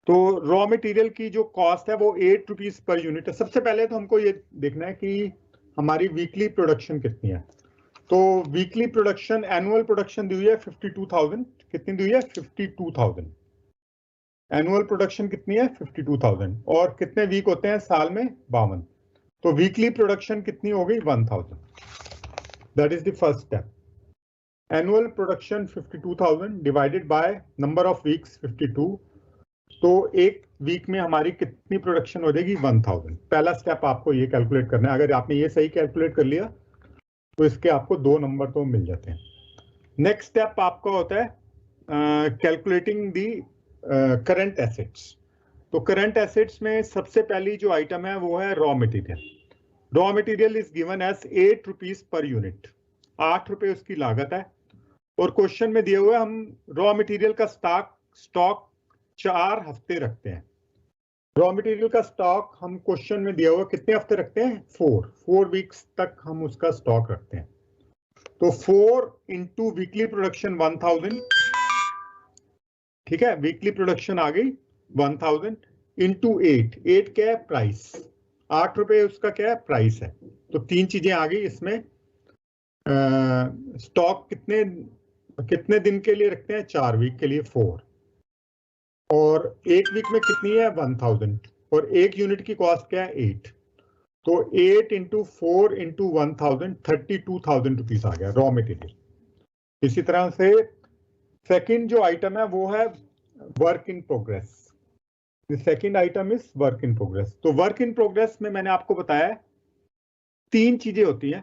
तो रॉ मटेरियल की जो कॉस्ट है वो 8 रुपीज पर यूनिट है। सबसे पहले तो हमको ये देखना है कि हमारी वीकली प्रोडक्शन कितनी है। तो वीकली प्रोडक्शन, एनुअल प्रोडक्शन दी हुई है 52,000। कितनी दी हुई है? 52,000। एनुअल प्रोडक्शन कितनी है? 52,000। और कितने वीक होते हैं साल में? 52। तो वीकली प्रोडक्शन कितनी हो गई? 1000। That is the first step. Annual production 52,000 divided by number of weeks 52। तो एक वीक में हमारी कितनी प्रोडक्शन हो जाएगी? 1000। पहला स्टेप आपको ये कैलकुलेट करना है। अगर आपने ये सही कैलकुलेट कर लिया तो इसके आपको 2 नंबर तो मिल जाते हैं। नेक्स्ट स्टेप आपका होता है कैलकुलेटिंग दी करंट एसेट्स। तो करंट एसेट्स में सबसे पहली जो आइटम है वो है raw material. Raw material is given as 8 rupees per unit. 8 रुपए उसकी लागत है। और क्वेश्चन में दिए हुए हम रॉ मटेरियल का स्टॉक 4 हफ्ते रखते हैं। रॉ मटेरियल का स्टॉक हम क्वेश्चन में दिया हुआ कितने हफ्ते रखते हैं? 4 वीक्स तक हम उसका स्टॉक रखते हैं। तो 4 इंटू वीकली प्रोडक्शन 1000, ठीक है, वीकली प्रोडक्शन आ गई 1000 इंटू 8 क्या है? प्राइस। 8 रुपए उसका क्या है? प्राइस है। तो 3 चीजें आ गई इसमें। स्टॉक कितने दिन के लिए रखते हैं? 4 वीक के लिए 4। और 1 वीक में कितनी है? 1000। और 1 यूनिट की कॉस्ट क्या है? 8। तो 8 इंटू 4 इंटू 1000, 32,000 रुपीज आ गया रॉ मटेरियल। इसी तरह से सेकंड जो आइटम है वो है work in progress. The second item is work in progress. तो वर्क इन प्रोग्रेस में मैंने आपको बताया 3 चीजें होती हैं।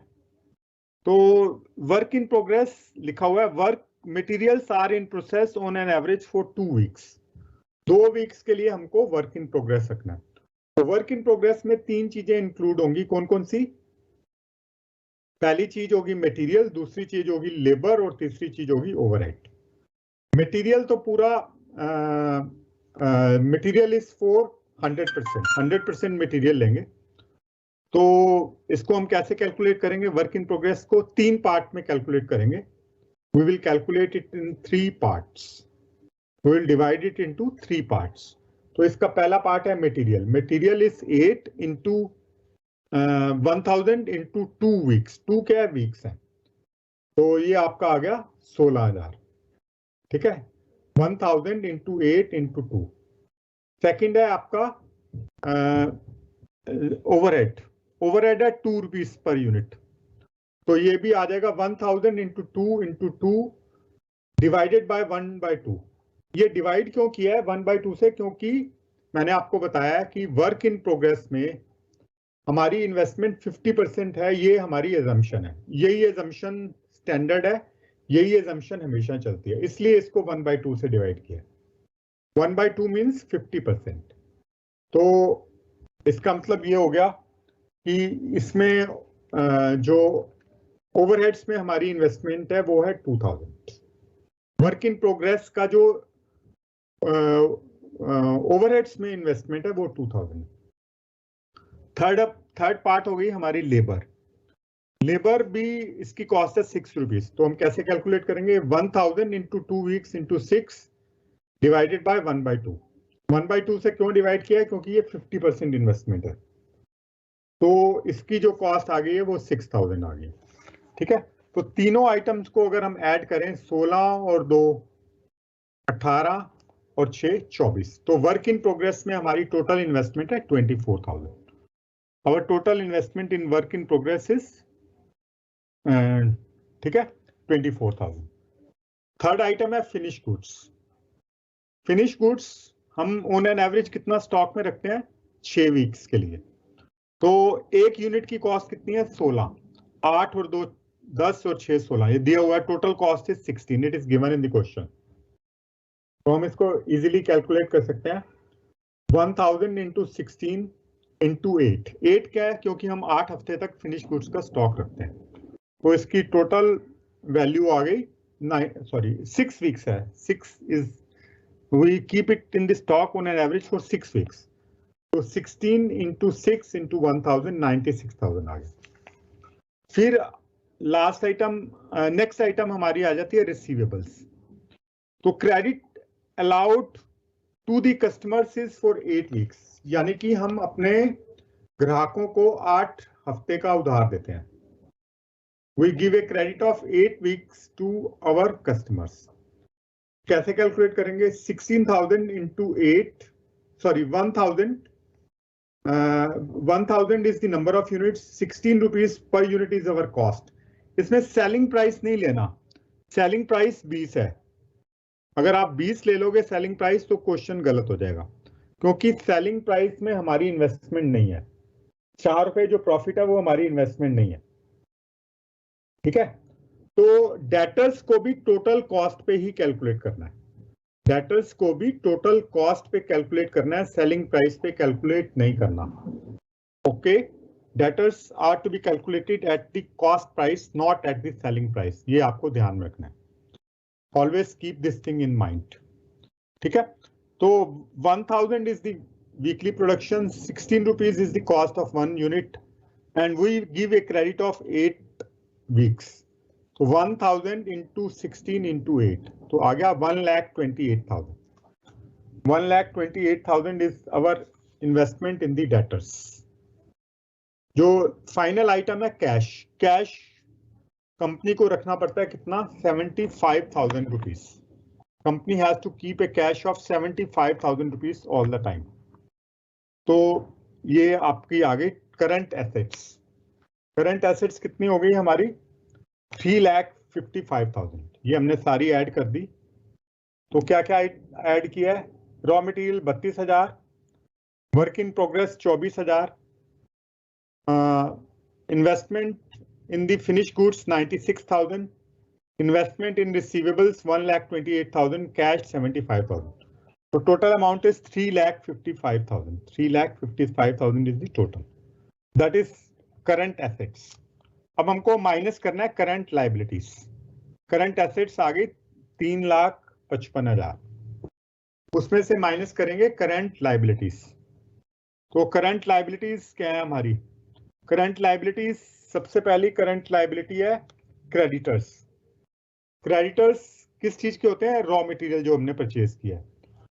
तो वर्क इन प्रोग्रेस लिखा हुआ है, work materials are in process on an average for 2 weeks. 2 weeks के लिए हमको वर्क इन प्रोग्रेस रखना है। तो वर्क इन प्रोग्रेस में 3 चीजें इंक्लूड होंगी। कौन कौन सी? पहली चीज होगी मटेरियल, दूसरी चीज होगी लेबर और तीसरी चीज होगी ओवरहेड। मटेरियल तो पूरा मटेरियल इज फॉर 100% मटेरियल लेंगे। तो इसको हम कैसे कैलकुलेट करेंगे? वर्क इन प्रोग्रेस को 3 पार्ट में कैलकुलेट करेंगे। We will calculate it in 3 parts. We will divide it into 3 parts. तो इसका पहला पार्ट है material. Material is 8 into 1000 into 2 weeks. 2 क्या है? वीक्स है। तो ये आपका आ गया 16,000। ठीक है, 1000 इंटू 8 इंटू 2। सेकेंड है आपका ओवरहेड। ओवरहेड है 2 रुपीज पर यूनिट। तो ये भी आ जाएगा 1000 इंटू 2 इंटू 2 डिवाइडेड बाय 1/2। ये डिवाइड क्यों किया है 1/2 से? क्योंकि मैंने आपको बताया कि वर्क इन प्रोग्रेस में हमारी इन्वेस्टमेंट 50% है, ये हमारी एजम्पशन है, यही एजम्पशन स्टैंडर्ड है, यही एजम्पशन हमेशा चलती है, इसलिए इसको 1/2 से डिवाइड किया। 1/2 मीन्स 50%। तो इसका मतलब ये हो गया कि इसमें जो ओवरहेड्स में हमारी इन्वेस्टमेंट है वो है 2000। वर्क इन प्रोग्रेस का जो ओवरहेड्स में इन्वेस्टमेंट है वो 2000। थर्ड पार्ट हो गई हमारी लेबर। लेबर भी इसकी कॉस्ट है 6 रुपीज। तो हम कैसे कैलकुलेट करेंगे? 1000 into 2 weeks into 6 divided by 1/2। 1/2 से क्यों डिवाइड किया है? क्योंकि ये 50% इन्वेस्टमेंट है, तो इसकी जो कॉस्ट आ गई है वो 6000 आ गई। ठीक है, तो तीनों आइटम्स को अगर हम ऐड करें 16 और 2 18 और 6 24, तो वर्क इन प्रोग्रेस में हमारी टोटल इन्वेस्टमेंट है 24,000। Our total investment in work in progress is, ठीक है, 24,000। थर्ड आइटम है फिनिश गुड्स। फिनिश गुड्स हम ऑन एन एवरेज कितना स्टॉक में रखते हैं? 6 वीक्स के लिए। तो एक यूनिट की कॉस्ट कितनी है? 16। 8 और 2 10 और 6 16, ये दिया हुआ है। Total cost is 16, it is given in the question. तो हम इसको इजीली कैलकुलेट कर सकते हैं। 1000 इंटू 16 इंटू 8। 8 क्या है? क्योंकि हम 8 हफ्ते तक फिनिश गुड्स का स्टॉक रखते हैं, तो इसकी टोटल वैल्यू आ गई 6 वीक्स है। 6 is, we keep it in the stock on an average for 6 weeks. तो 16 इंटू 6 इंटू 1000 96,000 आ गया। फिर लास्ट आइटम, नेक्स्ट आइटम हमारी आ जाती है रिसीवेबल्स। तो credit allowed to the customers is for 8 weeks, यानी कि हम अपने ग्राहकों को 8 हफ्ते का उधार देते हैं। We give a credit of 8 weeks to our customers. कैसे कैलकुलेट करेंगे? 16,000 into 8, sorry 1,000. 1,000 is the number of units. 16 rupees per unit is our cost. इसमें सेलिंग प्राइस नहीं लेना, सेलिंग प्राइस 20 है। अगर आप 20 ले लोगे सेलिंग प्राइस तो क्वेश्चन गलत हो जाएगा, क्योंकि सेलिंग प्राइस में हमारी इन्वेस्टमेंट नहीं है। 4 रुपए जो प्रॉफिट है वो हमारी इन्वेस्टमेंट नहीं है। ठीक है, तो डेटर्स को भी टोटल कॉस्ट पे ही कैलकुलेट करना है। डेटर्स को भी टोटल कॉस्ट पे कैलकुलेट करना है, सेलिंग प्राइस पे कैलकुलेट नहीं करना। Okay, debtors are to be calculated at the cost price, not at the selling price. ये आपको ध्यान में रखना है। Always keep this thing in mind. ठीक है, तो 1000 is the weekly production, 16 rupees is the cost of 1 unit, and we give a credit of 8 weeks. तो 1000 इंटू 16 इंटू 8, तो आ गया 1,28,000। 1,28,000 is our investment in the debtors. जो फाइनल आइटम है कैश। कैश कंपनी को रखना पड़ता है कितना? 75,000 rupees. Company has to keep a cash of 75,000 rupees all the time. तो ये आपकी आ गई करंट एसेट्स। करंट एसेट्स कितनी हो गई हमारी? 3,55,000। ये हमने सारी ऐड कर दी। तो क्या क्या ऐड किया है? Raw material 32,000, work in progress 24,000, investment in the finish goods 96,000, investment in receivables 1,28,000, cash 75,000। तो total amount is 3,55,000। 3,55,000 is the total, that is current assets. अब हमको माइनस करना है करंट लायबिलिटीज। करंट एसेट्स आ गई 3,55,000, उसमें से माइनस करेंगे करंट लायबिलिटीज। तो करंट लायबिलिटीज क्या है हमारी? करंट लायबिलिटीज, सबसे पहली करंट लायबिलिटी है क्रेडिटर्स। क्रेडिटर्स किस चीज के होते हैं? रॉ मटेरियल जो हमने परचेज किया है।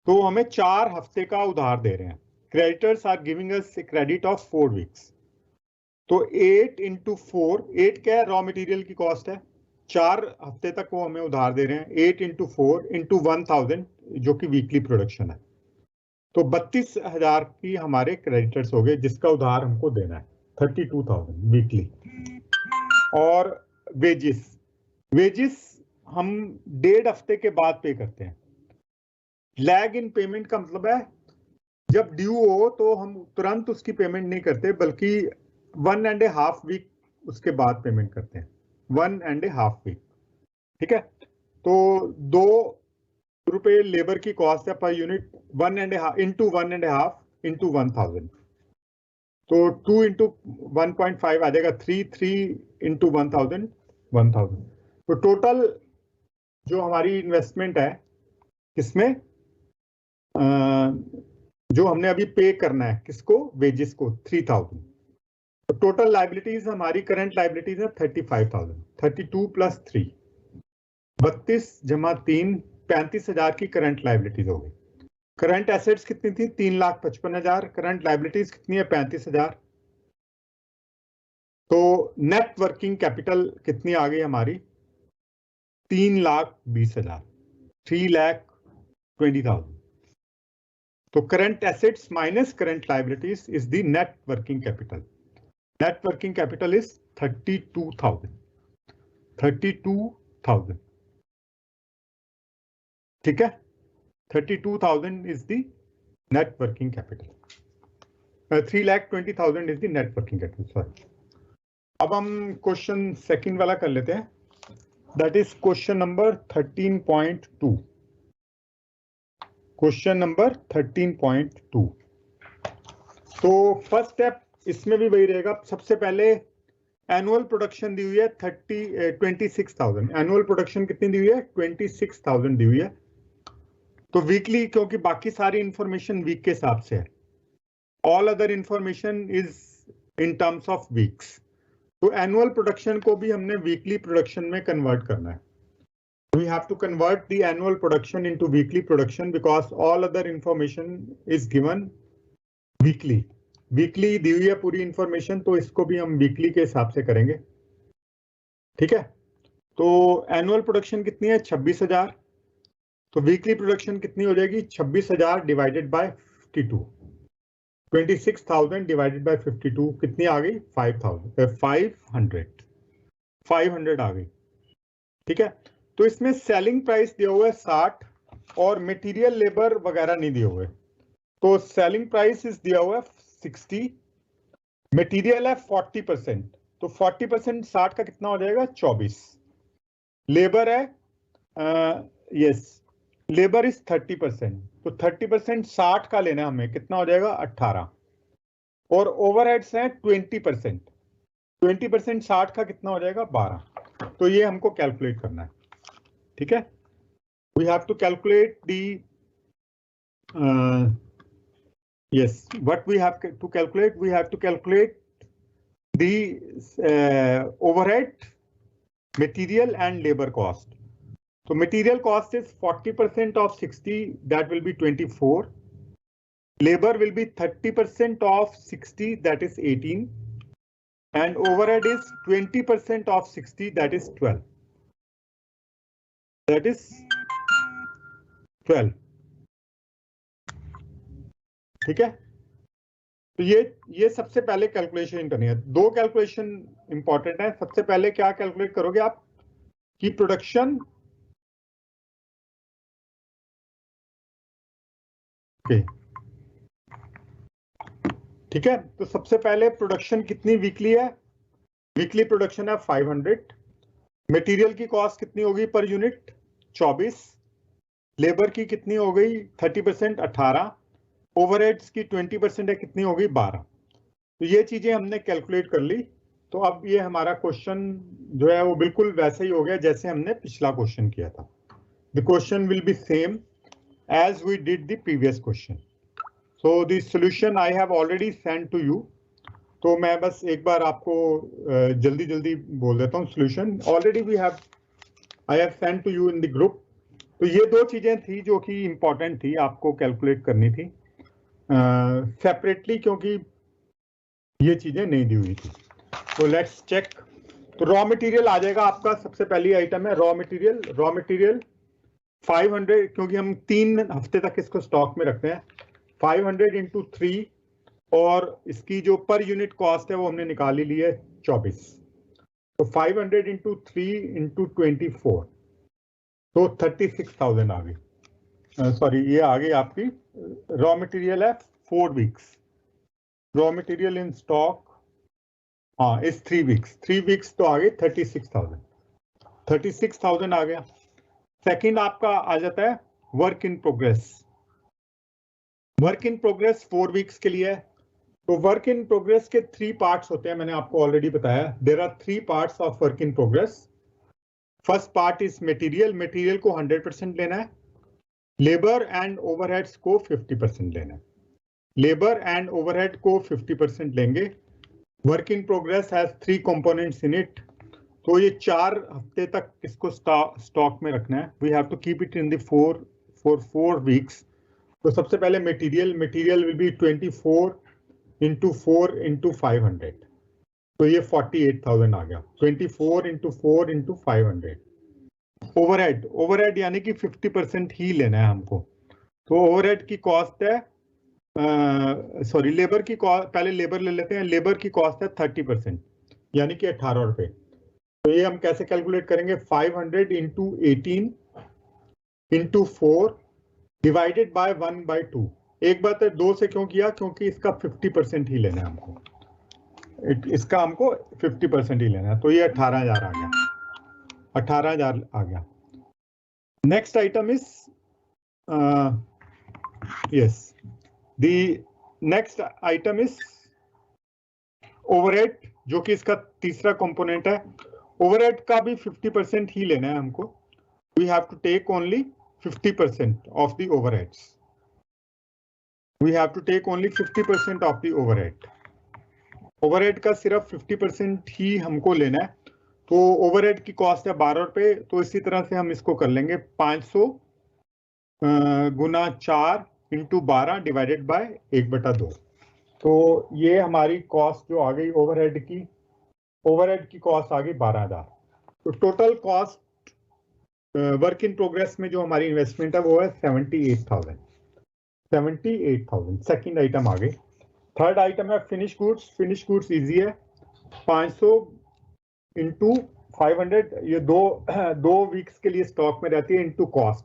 तो हमें 4 हफ्ते का उधार दे रहे हैं। Creditors are giving us a credit of 4 weeks. तो 8 इंटू 4, 8 क्या है? रॉ मटेरियल की कॉस्ट है। 4 हफ्ते तक वो हमें उधार दे रहे हैं। 8 इंटू 4 इंटू 1000 जो कि वीकली प्रोडक्शन है। तो 32,000 की हमारे क्रेडिटर्स हो गए, जिसका उधार हमको देना है 32,000 वीकली। और वेजिस, वेजिस हम 1.5 हफ्ते के बाद पे करते हैं। लैग इन पेमेंट का मतलब है जब ड्यू हो तो हम तुरंत उसकी पेमेंट नहीं करते, बल्कि 1.5 वीक उसके बाद पेमेंट करते हैं। 1.5 वीक, ठीक है। तो 2 रुपए लेबर की कॉस्ट है पर यूनिट, 1.5 इंटू 1.5 इंटू 1000, तो 2 इंटू 1.5 आ जाएगा 3 इंटू 1000 1000। तो टोटल जो हमारी इन्वेस्टमेंट है किसमें, जो हमने अभी पे करना है किसको, वेजेस को, 3000। तो टोटल लाइबिलिटीज हमारी करंट लाइबिलिटीज है 35,000। 32 प्लस 3 32 जमा 3 35,000 की करंट लाइबिलिटीज हो गई। करंट एसेट्स कितनी थी, 3,55,000। करंट लाइबिलिटीज कितनी है, 35,000। तो नेट वर्किंग कैपिटल कितनी आ गई हमारी, 3,20,000, 3,20,000। तो current assets minus current liabilities is the net working capital. Net working capital is 32,000। 32,000, ठीक है। 32,000 is the net working capital. 3,20,000 is the net working capital, sorry. अब हम क्वेश्चन सेकंड वाला कर लेते हैं, that is question number 13.2। Question number 13.2। तो फर्स्ट स्टेप इसमें भी वही रहेगा। सबसे पहले एनुअल प्रोडक्शन दी हुई है 26,000। एनुअल प्रोडक्शन कितनी दी हुई है, 26,000 दी हुई है। तो वीकली, क्योंकि बाकी सारी इंफॉर्मेशन वीक के हिसाब से है, all other information is in terms of weeks. तो एनुअल प्रोडक्शन को भी हमने वीकली प्रोडक्शन में कन्वर्ट करना है। We have to convert the annual production into weekly production because all other information is given weekly. Weekly दी हुई है पूरी इंफॉर्मेशन, तो इसको भी हम वीकली के हिसाब से करेंगे, ठीक है। तो एनुअल प्रोडक्शन कितनी है, 26,000। तो वीकली प्रोडक्शन कितनी हो जाएगी, 26,000 डिवाइडेड बाय 52। 26,000 डिवाइडेड बाय 52 कितनी आ गई, 500 आ गई, ठीक है। तो इसमें सेलिंग प्राइस दिया हुआ है 60 और मटेरियल लेबर वगैरह नहीं दिए हुए। तो सेलिंग प्राइस इस दिया हुआ है 60, मटेरियल है 40%, तो 40% 60 का कितना हो जाएगा, 24। लेबर है यस, लेबर इज 30%, तो 30% 60 का लेना हमें, कितना हो जाएगा, 18। और ओवरहेड्स हैं 20%, 20% 60 का कितना हो जाएगा, 12। तो ये हमको कैलकुलेट करना है, ठीक है। We have to calculate the yes, what we have to calculate, we have to calculate the overhead, material and labor cost. So material cost is 40% of 60, that will be 24. Labor will be 30% of 60, that is 18. And overhead is 20% of 60, that is 12. That is 12. ठीक है। तो ये सबसे पहले कैलकुलेशन करनी है। 2 कैलकुलेशन इंपॉर्टेंट है। सबसे पहले क्या कैलकुलेट करोगे आप, कि प्रोडक्शन, ठीक है। तो सबसे पहले प्रोडक्शन कितनी वीकली है, वीकली प्रोडक्शन है 500। मटेरियल की कॉस्ट कितनी होगी पर यूनिट, 24। लेबर की कितनी हो गई, 30%, 18। ओवरहेड्स की 20% है, कितनी हो गई, 12। तो ये चीजें हमने कैलकुलेट कर ली। तो अब ये हमारा क्वेश्चन जो है वो बिल्कुल वैसे ही हो गया जैसे हमने पिछला क्वेश्चन किया था। The question will be same as we did the previous question. So the solution I have already send to you. तो मैं बस एक बार आपको जल्दी जल्दी बोल देता हूँ solution. Already I have send to you in the group. तो ये 2 चीजें थी जो कि इंपॉर्टेंट थी, आपको कैलकुलेट करनी थी सेपरेटली, क्योंकि ये चीजें नहीं दी हुई थी। तो लेट्स चेक। तो रॉ मटेरियल आ जाएगा आपका, सबसे पहली आइटम है रॉ मटेरियल। रॉ मटेरियल 500, क्योंकि हम 3 हफ्ते तक इसको स्टॉक में रखते हैं। 500 इंटू 3, और इसकी जो पर यूनिट कॉस्ट है वो हमने निकाल ली है 24। तो 500 इंटू 3 इंटू 24, तो 36,000 आ गई। सॉरी, ये आ गई आपकी रॉ मटेरियल है 4 weeks, raw material in stock हाँ इस 3 वीक्स, 3 वीक्स तो आ गई 36,000 आ गया। सेकंड आपका आ जाता है work in progress. Work in progress 4 weeks के लिए है। तो वर्क इन प्रोग्रेस के 3 पार्ट्स होते हैं, मैंने आपको ऑलरेडी बताया। There are 3 parts of work in progress. First part is material, material को 100% लेना है। लेबर एंड ओवरहेड्स को 50% लेना है। लेबर एंड ओवरहेड को 50% लेंगे। Work in progress has 3 components in it. तो ये 4 हफ्ते तक इसको स्टॉक में रखना है। We have to keep it in the 4 weeks. तो सबसे पहले material, material will be 24 into 4 into 500, तो ये 48,000 आ गया। 24 into 4 into 500। ओवरहेड, ओवरहेड यानी कि 50% ही लेना है हमको। तो ओवरहेड की कॉस्ट है सॉरी लेबर की कॉस्ट, पहले लेबर ले लेते हैं। लेबर की कॉस्ट है 30% यानी कि 18 रुपए। तो ये हम कैसे कैलकुलेट करेंगे? 500 into 18 into 4 डिवाइडेड बाय 1/2। एक बात है 2 से क्यों किया? क्योंकि इसका 50% ही लेना है हमको, इसका हमको 50% ही लेना है। तो ये 18,000 आ गया, 18,000 आ गया। Next item is yes the next item is overhead, जो कि इसका तीसरा कंपोनेंट है। ओवरहेड का भी 50% ही लेना है हमको। We have to take only 50% of the overheads. We have to take only 50% of the overhead. Overhead का सिर्फ 50% ही हमको लेना है। तो ओवरहेड की कॉस्ट है 12 रुपए। तो इसी तरह से हम इसको कर लेंगे 500 गुना 4 इंटू 12 डिवाइडेड बाय 1/2। तो ये हमारी कॉस्ट जो आ गई ओवरहेड की कॉस्ट आ गई 12,000। तो total cost work in progress में जो हमारी इन्वेस्टमेंट है वो है 78,000। सेकेंड आइटम आ गई। थर्ड आइटम है finish goods. Finish goods easy है, 500 इंटू 500, ये दो वीक्स के लिए स्टॉक में रहती है इंटू कॉस्ट।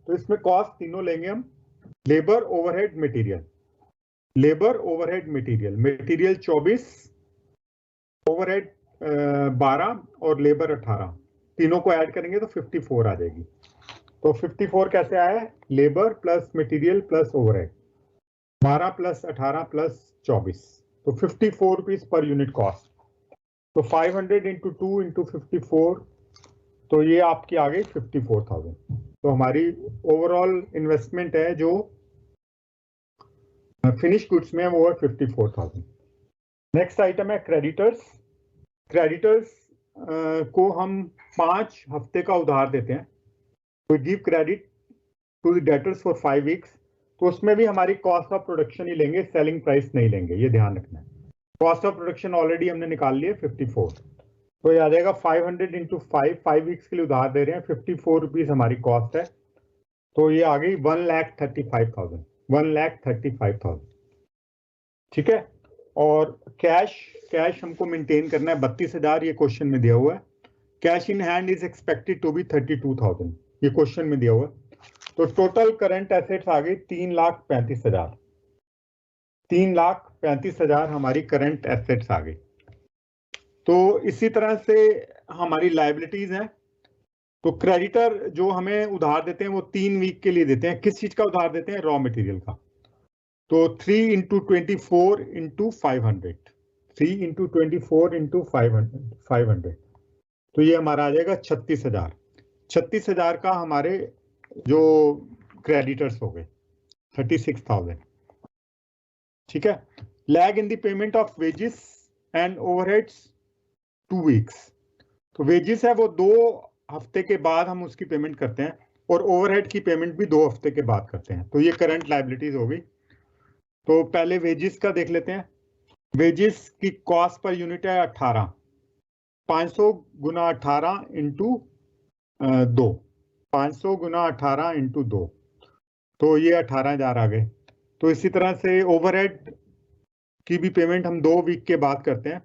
तो इसमें कॉस्ट तीनों लेंगे हम, labour overhead material. Labour overhead material, material 24, overhead 12 और लेबर 18, तीनों को ऐड करेंगे तो 54 आ जाएगी। तो 54 कैसे आया? Labour plus material plus overhead, 12 plus 18 plus 24, तो 54 रुपीज पर यूनिट कॉस्ट। तो 500 इंटू 2 इंटू 54, तो ये आपकी आ गई 54,000। तो हमारी ओवरऑल इन्वेस्टमेंट है जो फिनिश गुड्स में वो है 54,000। नेक्स्ट आइटम है क्रेडिटर्स। क्रेडिटर्स को हम 5 हफ्ते का उधार देते हैं। We give credit to the debtors for 5 weeks। तो उसमें भी हमारी कॉस्ट ऑफ प्रोडक्शन ही लेंगे, सेलिंग प्राइस नहीं लेंगे, ये ध्यान रखना है। कॉस्ट ऑफ प्रोडक्शन ऑलरेडी हमने निकाल लिया 54। तो ये आ जाएगा 500 इंटू 5 वीक्स के लिए उधार दे रहे हैं, 54 रुपीज हमारी कॉस्ट है। तो ये आ गई 1,35,000, 1,35,000। ठीक है। और कैश हमको मेंटेन करना है 32,000, ये क्वेश्चन में दिया हुआ है। Cash in hand is expected to be 32,000, ये क्वेश्चन में दिया हुआ है। तो टोटल करंट एसेट्स आ गई 3,35,000। 3,35,000 हमारी करंट एसेट्स आ गई। तो इसी तरह से हमारी लायबिलिटीज हैं। तो क्रेडिटर जो हमें उधार देते हैं वो 3 वीक के लिए देते हैं। किस चीज का उधार देते हैं? रॉ मटेरियल का। तो 3 इंटू 24 इंटू 500, 3 इंटू 24 इंटू 500, तो ये हमारा आ जाएगा 36,000। 36,000 का हमारे जो क्रेडिटर्स हो गए 36,000। ठीक है। Lag in the payment of wages and overheads 2 weeks. तो वेजेस है वो 2 हफ्ते के बाद हम उसकी पेमेंट करते हैं, और ओवरहेड की पेमेंट भी 2 हफ्ते के बाद करते हैं। तो ये करंट लायबिलिटीज हो गई। तो पहले वेजेस का देख लेते हैं। वेजेस की कॉस्ट पर यूनिट है 18, 500 गुना 18 इंटू 2, 500 गुना 18 इंटू 2, तो ये 18,000 आ गए। तो इसी तरह से ओवरहेड की भी पेमेंट हम 2 वीक के बाद करते हैं।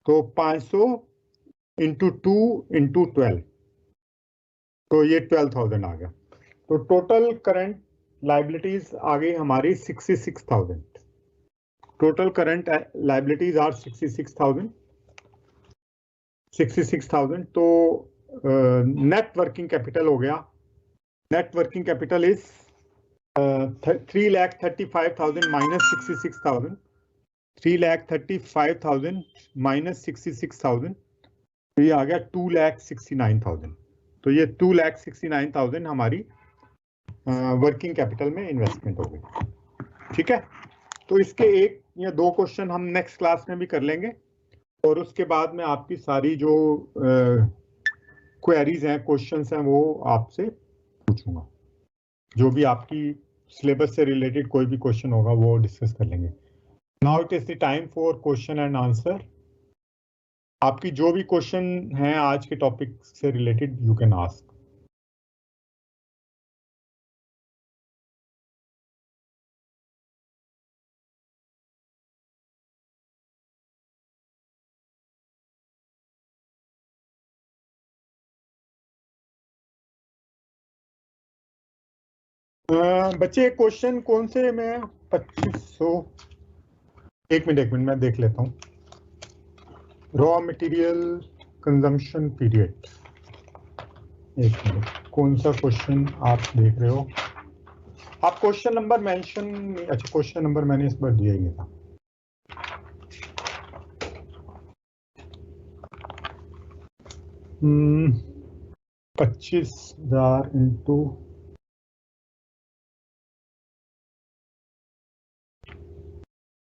तो 500 इंटू 2 इंटू 12, तो ये 12,000 आ गया। तो टोटल करंट लाइबिलिटीज आ गई हमारी 66,000। Total current liabilities are 66,000। तो नेट वर्किंग कैपिटल हो गया। Net working capital is 3,35,000 minus 66,000। 3,35,000 minus 66,000, तो ये आ गया 2,69,000। तो ये 2,69,000 हमारी वर्किंग कैपिटल में इन्वेस्टमेंट हो गई। ठीक है, तो इसके एक या दो क्वेश्चन हम नेक्स्ट क्लास में भी कर लेंगे, और उसके बाद में आपकी सारी जो क्वेरीज हैं, क्वेश्चंस हैं, वो आपसे पूछूंगा। जो भी आपकी सिलेबस से रिलेटेड कोई भी क्वेश्चन होगा वो डिस्कस कर लेंगे। Now it is the time for question and answer. आपकी जो भी क्वेश्चन हैं आज के टॉपिक से रिलेटेड, यू कैन आस्क। बच्चे क्वेश्चन कौन से में 2500, एक मिनट मैं देख लेता हूँ। रॉ मटेरियल कंजम्पशन पीरियड, एक मिनट, कौन सा क्वेश्चन आप देख रहे हो? आप क्वेश्चन नंबर मेंशन, अच्छा क्वेश्चन नंबर मैंने इस बार दिया ही नहीं था। हम्म, 25,000 इंटू,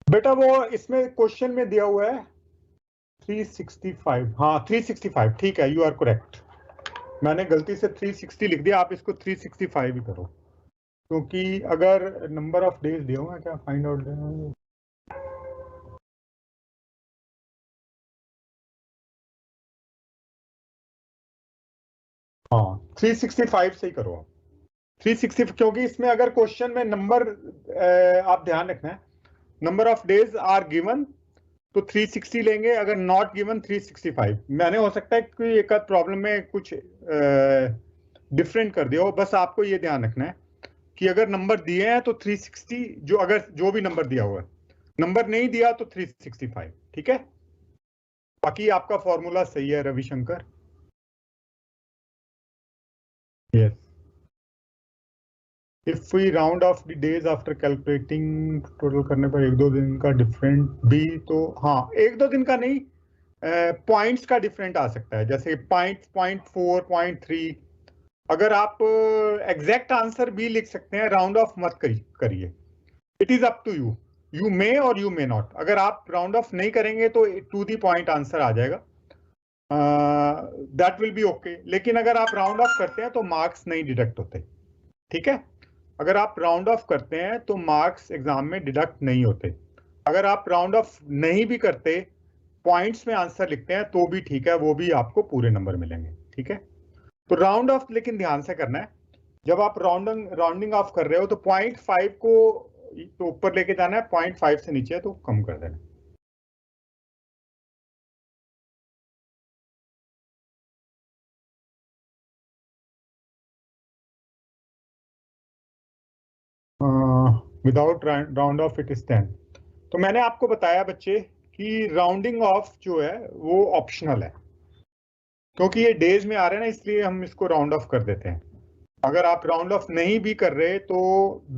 बेटा वो इसमें क्वेश्चन में दिया हुआ है 365। हाँ 365, ठीक है, यू आर करेक्ट। मैंने गलती से 360 लिख दिया, आप इसको 365 ही करो, क्योंकि अगर नंबर ऑफ डेज दिया हुआ है क्या, फाइंड आउट। हाँ 365 से ही करो आप, 360, क्योंकि इसमें अगर क्वेश्चन में नंबर, आप ध्यान रखना है, number of days are given तो 360 लेंगे, अगर नॉट गिवन 365। मैंने हो सकता है कि एक आध प्रॉब्लम में कुछ डिफरेंट कर दिया हो, बस आपको ये ध्यान रखना है कि अगर नंबर दिए हैं तो 360, जो भी नंबर दिया हुआ है, नंबर नहीं दिया तो 365। ठीक है, बाकी आपका फॉर्मूला सही है Ravishankar. Yes, if we round off the days after calculating, total करने पर एक दो दिन का डिफरेंट भी, तो हाँ एक दो दिन का नहीं, पॉइंट्स का डिफरेंट आ सकता है, जैसे 0.4, 0.3। अगर आप एग्जैक्ट आंसर भी लिख सकते हैं, राउंड ऑफ मत करिए, it is up to you, you may और यू मे नॉट। अगर आप राउंड ऑफ नहीं करेंगे तो टू दी पॉइंट आंसर आ जाएगा, दैट विल बी ओके। लेकिन अगर आप राउंड ऑफ करते हैं तो मार्क्स नहीं डिडक्ट होते। ठीक है, अगर आप राउंड ऑफ करते हैं तो मार्क्स एग्जाम में डिडक्ट नहीं होते। अगर आप राउंड ऑफ नहीं भी करते, पॉइंट्स में आंसर लिखते हैं तो भी ठीक है, वो भी आपको पूरे नंबर मिलेंगे। ठीक है, तो राउंड ऑफ लेकिन ध्यान से करना है, जब आप राउंडिंग ऑफ कर रहे हो तो 0.5 को तो ऊपर लेके जाना है, 0.5 से नीचे है तो कम कर देना। Without round of it is 10। तो मैंने आपको बताया बच्चे कि राउंडिंग ऑफ जो है वो ऑप्शनल है, क्योंकि ये डेज में आ रहे हैं ना, इसलिए हम इसको राउंड ऑफ कर देते हैं। अगर आप राउंड ऑफ नहीं भी कर रहे तो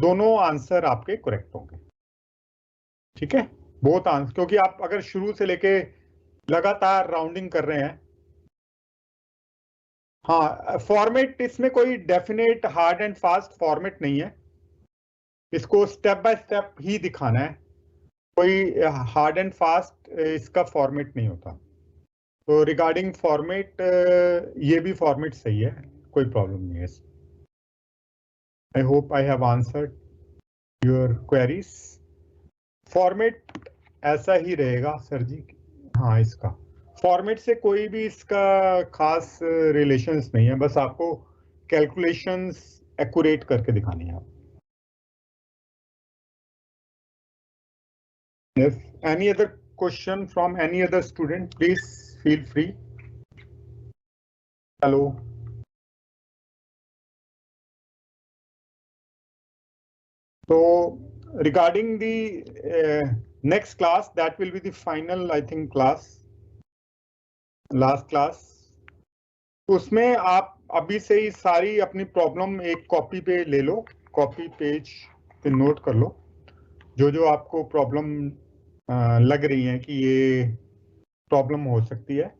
दोनों आंसर आपके करेक्ट होंगे। ठीक है, बहुत आंसर, क्योंकि आप अगर शुरू से लेके लगातार राउंडिंग कर रहे हैं। हाँ, फॉर्मेट इसमें कोई definite hard and fast format नहीं है, इसको स्टेप बाय स्टेप ही दिखाना है, कोई हार्ड एंड फास्ट इसका फॉर्मेट नहीं होता। तो रिगार्डिंग फॉर्मेट, ये भी फॉर्मेट सही है, कोई प्रॉब्लम नहीं है। I hope I have answered your queries. Format ऐसा ही रहेगा सर जी। हाँ, इसका फॉर्मेट से कोई भी इसका खास रिलेशंस नहीं है, बस आपको कैलकुलेशंस एक्यूरेट करके दिखानी है आप। Yes, any other question from any other student, please feel free. Hello. So regarding the next class, that will be the final, I think, class, last class. उसमें आप अभी से ही सारी अपनी प्रॉब्लम एक कॉपी पे ले लो, कॉपी पेज पे नोट कर लो, जो आपको प्रॉब्लम लग रही है कि ये प्रॉब्लम हो सकती है,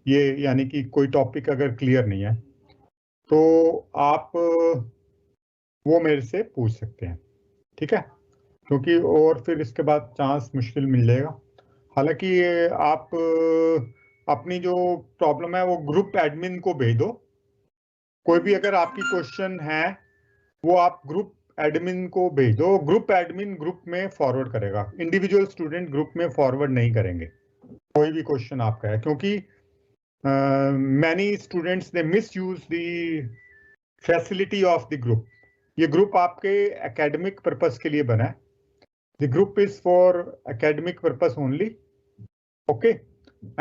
ये यानी कि कोई टॉपिक अगर क्लियर नहीं है तो आप वो मेरे से पूछ सकते हैं, ठीक है, क्योंकि और फिर इसके बाद चांस मुश्किल मिल जाएगा। हालांकि आप अपनी जो प्रॉब्लम है वो ग्रुप एडमिन को भेज दो। कोई भी अगर आपकी क्वेश्चन है वो आप ग्रुप एडमिन को भेज दो, ग्रुप एडमिन ग्रुप में फॉरवर्ड करेगा, इंडिविजुअल स्टूडेंट ग्रुप में फॉरवर्ड नहीं करेंगे कोई भी क्वेश्चन आपका है, क्योंकि many students they miss use the facility of the group. ये ग्रुप आपके एकेडमिक पर्पस के लिए बना है, the group is for academic purpose only, okay,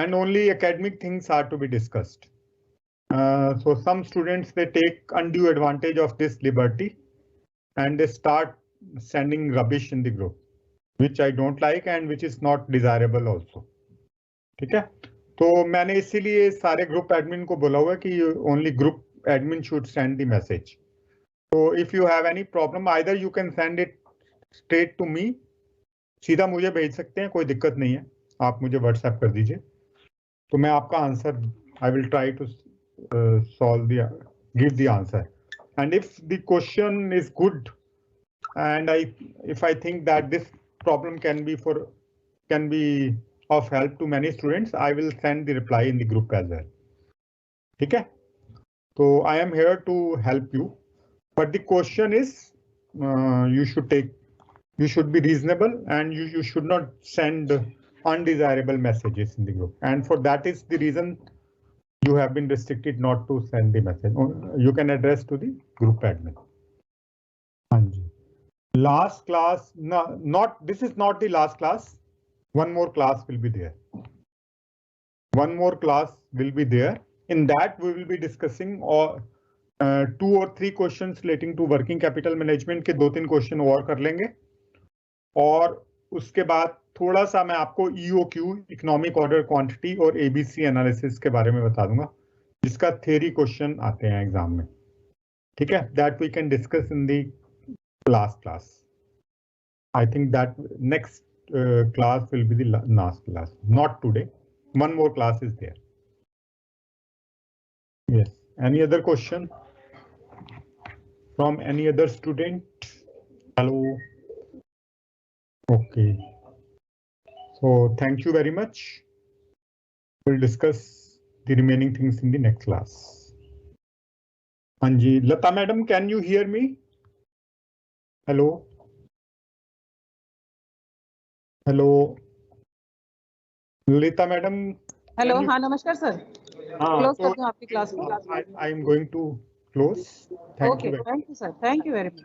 and only academic things are to be discussed. So some students, they take undue advantage of this liberty and they start sending rubbish in the group, which I don't like and which is not desirable also. ठीक है, तो मैंने इसीलिए सारे ग्रुप एडमिन को बोला हुआ है कि only group admin should send the message. So if you have any problem, either you can send it straight to me, सीधा मुझे भेज सकते हैं, कोई दिक्कत नहीं है, आप मुझे व्हाट्सएप कर दीजिए तो मैं आपका answer, I will try to solve the, give the answer, and if the question is good and if I think that this problem can be of help to many students, I will send the reply in the group as well. ठीक है, तो I am here to help you, but the question is you should be reasonable and you should not send undesirable messages in the group, and for that is the reason you have been restricted not to send the message. You can address to the group admin. Anji, last class, this is not the last class. One more class will be there. One more class will be there. In that we will be discussing 2 or 3 questions relating to working capital management के 2-3 क्वेश्चन और कर लेंगे, और उसके बाद थोड़ा सा मैं आपको EOQ, इकोनॉमिक ऑर्डर क्वांटिटी, और ABC एनालिसिस के बारे में बता दूंगा, जिसका थ्योरी क्वेश्चन आते हैं एग्जाम में, ठीक है, that we can discuss in the last class. I think that next class will be the last class, not today, one more class is there. Yes, any other question from any other student? Hello. Okay, so thank you very much. We'll discuss the remaining things in the next class. Anji, Lata madam, can you hear me? Hello. Hello. Lita madam. Hello, हाँ नमस्कार सर, क्लोज कर दूं आपकी क्लास को. I am going to close. Thank you. Thank you sir, thank you very much.